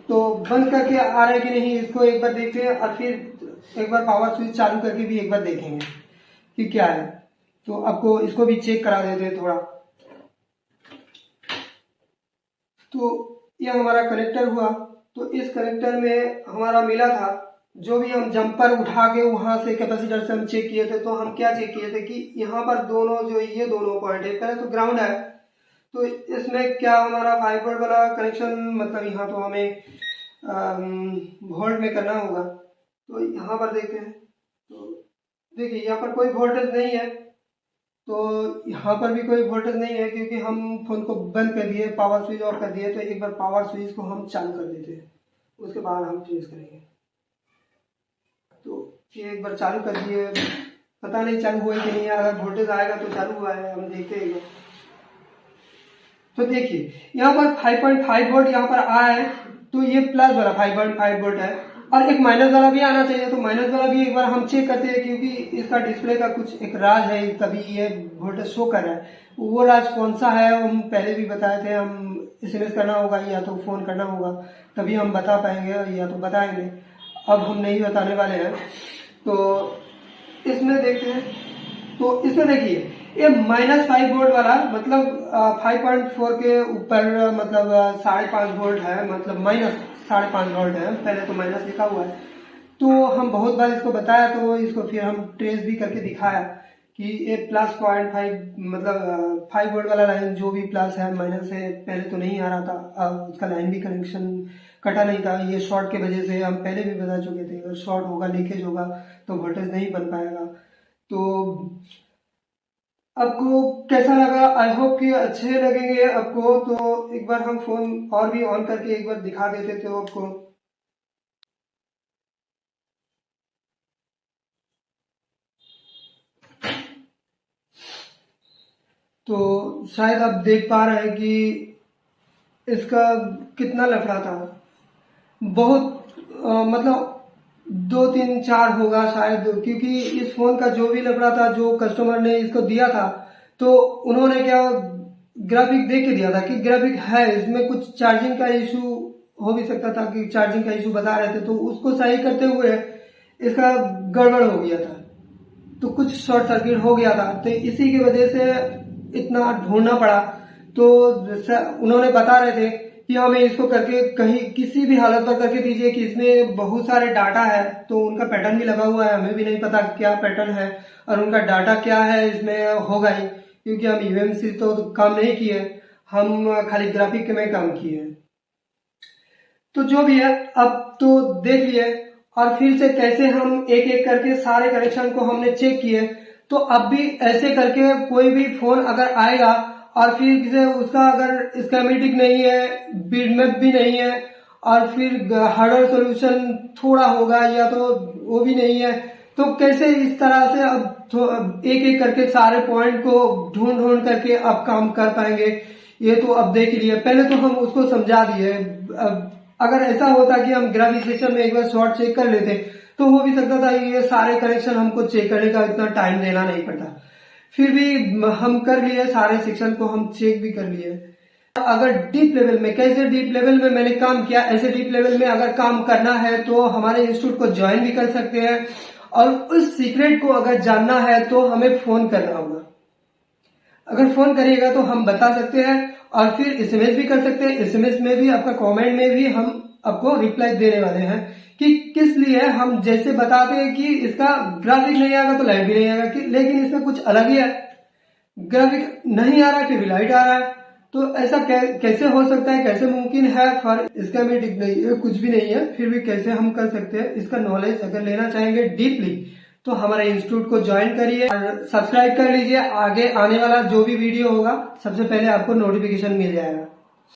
तो बंद करके आ रहा है कि नहीं इसको एक बार देखते हैं और फिर एक बार पावर स्विच चालू करके भी एक बार देखेंगे कि क्या है। तो आपको इसको भी चेक करा देते हैं थोड़ा। तो यह हमारा कनेक्टर हुआ। तो इस कनेक्टर में हमारा मिला था जो भी हम जंपर उठा के वहां से कैपेसिटर से हम चेक किए थे। तो हम क्या चेक किए थे कि यहाँ पर दोनों जो ये दोनों पॉइंट है, पहले तो ग्राउंड है, तो इसमें क्या हमारा 5 वोल्ट वाला कनेक्शन मतलब यहाँ तो हमें वोल्ट में करना होगा। तो यहाँ पर देखते हैं, तो देखिए यहाँ पर कोई वोल्टेज नहीं है, तो यहाँ पर भी कोई वोल्टेज नहीं है क्योंकि हम फोन को बंद कर दिए, पावर स्विच ऑफ कर दिए। तो एक बार पावर स्विच को हम चालू कर देते हैं, उसके बाद हम चेंज करेंगे। तो ये एक बार चालू कर दिए, पता नहीं चालू हुआ कि नहीं, अगर वोल्टेज आएगा तो चालू हुआ है, हम देखते हैं। तो देखिए यहाँ पर 5.5 वोल्ट यहाँ पर आया है, तो ये प्लस वाला 5.5 वोल्ट है और एक माइनस वाला भी आना चाहिए। तो माइनस वाला भी एक बार हम चेक करते हैं क्योंकि इसका डिस्प्ले का कुछ एक राज है, तभी ये वोल्टेज शो कर रहा है। वो राज कौन सा है हम पहले भी बताए थे, हम SMS करना होगा या तो फोन करना होगा तभी हम बता पाएंगे या तो बताएंगे। अब हम नहीं बताने वाले हैं। तो इसमें देखते हैं, तो इसमें देखिए ये -5 वोल्ट वाला मतलब 5.4 के ऊपर मतलब 5.5 वोल्ट है, मतलब -5.5 वोल्ट है, पहले तो माइनस लिखा हुआ है। तो हम बहुत बार इसको बताया, तो इसको फिर हम ट्रेस भी करके दिखाया कि ये +0.5 मतलब 5 वोल्ट वाला लाइन जो भी प्लस है माइनस है, पहले तो नहीं आ रहा था, अब उसका लाइन भी कनेक्शन कटा नहीं था। ये शॉर्ट के वजह से हम पहले भी बता चुके थे, अगर शॉर्ट होगा लीकेज होगा तो वोल्टेज नहीं बन पाएगा। तो आपको कैसा लगा, आई होप कि अच्छे लगेंगे आपको। तो एक बार हम फोन और भी ऑन करके एक बार दिखा देते थे आपको। तो शायद आप देख पा रहे हैं कि इसका कितना लफड़ा था, बहुत मतलब 2 3 4 होगा शायद, क्योंकि इस फोन का जो भी लफड़ा था, जो कस्टमर ने इसको दिया था, तो उन्होंने क्या ग्राफिक देख के दिया था कि ग्राफिक है इसमें कुछ चार्जिंग का इशू हो भी सकता था, कि चार्जिंग का इशू बता रहे थे, तो उसको सही करते हुए इसका गड़बड़ हो गया था, तो कुछ शॉर्ट सर्किट हो गया था, तो इसी की वजह से इतना ढूंढना पड़ा। तो उन्होंने बता रहे थे कि हमें इसको करके कहीं किसी भी हालत पर करके दीजिए, कि इसमें बहुत सारे डाटा है, तो उनका पैटर्न भी लगा हुआ है, हमें भी नहीं पता क्या पैटर्न है और उनका डाटा क्या है इसमें होगा ही, क्योंकि हम यूएमसी तो काम नहीं किए, हम खाली ग्राफिक में काम किए। तो जो भी है अब तो देख लिए, और फिर से कैसे हम एक एक करके सारे कनेक्शन को हमने चेक किए। तो अब भी ऐसे करके कोई भी फोन अगर आएगा और फिर से उसका अगर स्कीमेटिक नहीं है, बिटमैप भी नहीं है, और फिर हार्डवेयर सॉल्यूशन थोड़ा होगा या तो वो भी नहीं है, तो कैसे इस तरह से अब एक एक करके सारे पॉइंट को ढूंढ ढूंढ करके अब काम कर पाएंगे। ये तो अब देख लिए, पहले तो हम उसको समझा दिए। अब अगर ऐसा होता कि हम ग्राफिक सेक्शन में एक बार शॉर्ट चेक कर लेते, तो हो भी सकता था ये सारे कनेक्शन हमको चेक करने का इतना टाइम देना नहीं पड़ता। फिर भी हम कर लिए, सारे सेक्शन को हम चेक भी कर लिए। अगर डीप लेवल में, कैसे डीप लेवल में मैंने काम किया, ऐसे डीप लेवल में अगर काम करना है तो हमारे इंस्टीट्यूट को ज्वाइन भी कर सकते हैं, और उस सीक्रेट को अगर जानना है तो हमें फोन करना होगा। अगर फोन करिएगा तो हम बता सकते हैं, और फिर एसएमएस भी कर सकते हैं। एसएमएस में भी आपका कमेंट में भी हम आपको रिप्लाई देने वाले हैं कि किस लिए हम जैसे बताते हैं कि इसका ग्राफिक नहीं आएगा तो लाइट भी नहीं आएगा, लेकिन इसमें कुछ अलग ही है, ग्राफिक नहीं आ रहा फिर भी लाइट आ रहा है। तो ऐसा कैसे हो सकता है, कैसे मुमकिन है? फॉर इसका में नहीं है, कुछ भी नहीं है, फिर भी कैसे हम कर सकते हैं, इसका नॉलेज अगर लेना चाहेंगे डीपली तो हमारे इंस्टीट्यूट को ज्वाइन करिए और सब्सक्राइब कर लीजिए। आगे आने वाला जो भी वीडियो होगा सबसे पहले आपको नोटिफिकेशन मिल जाएगा।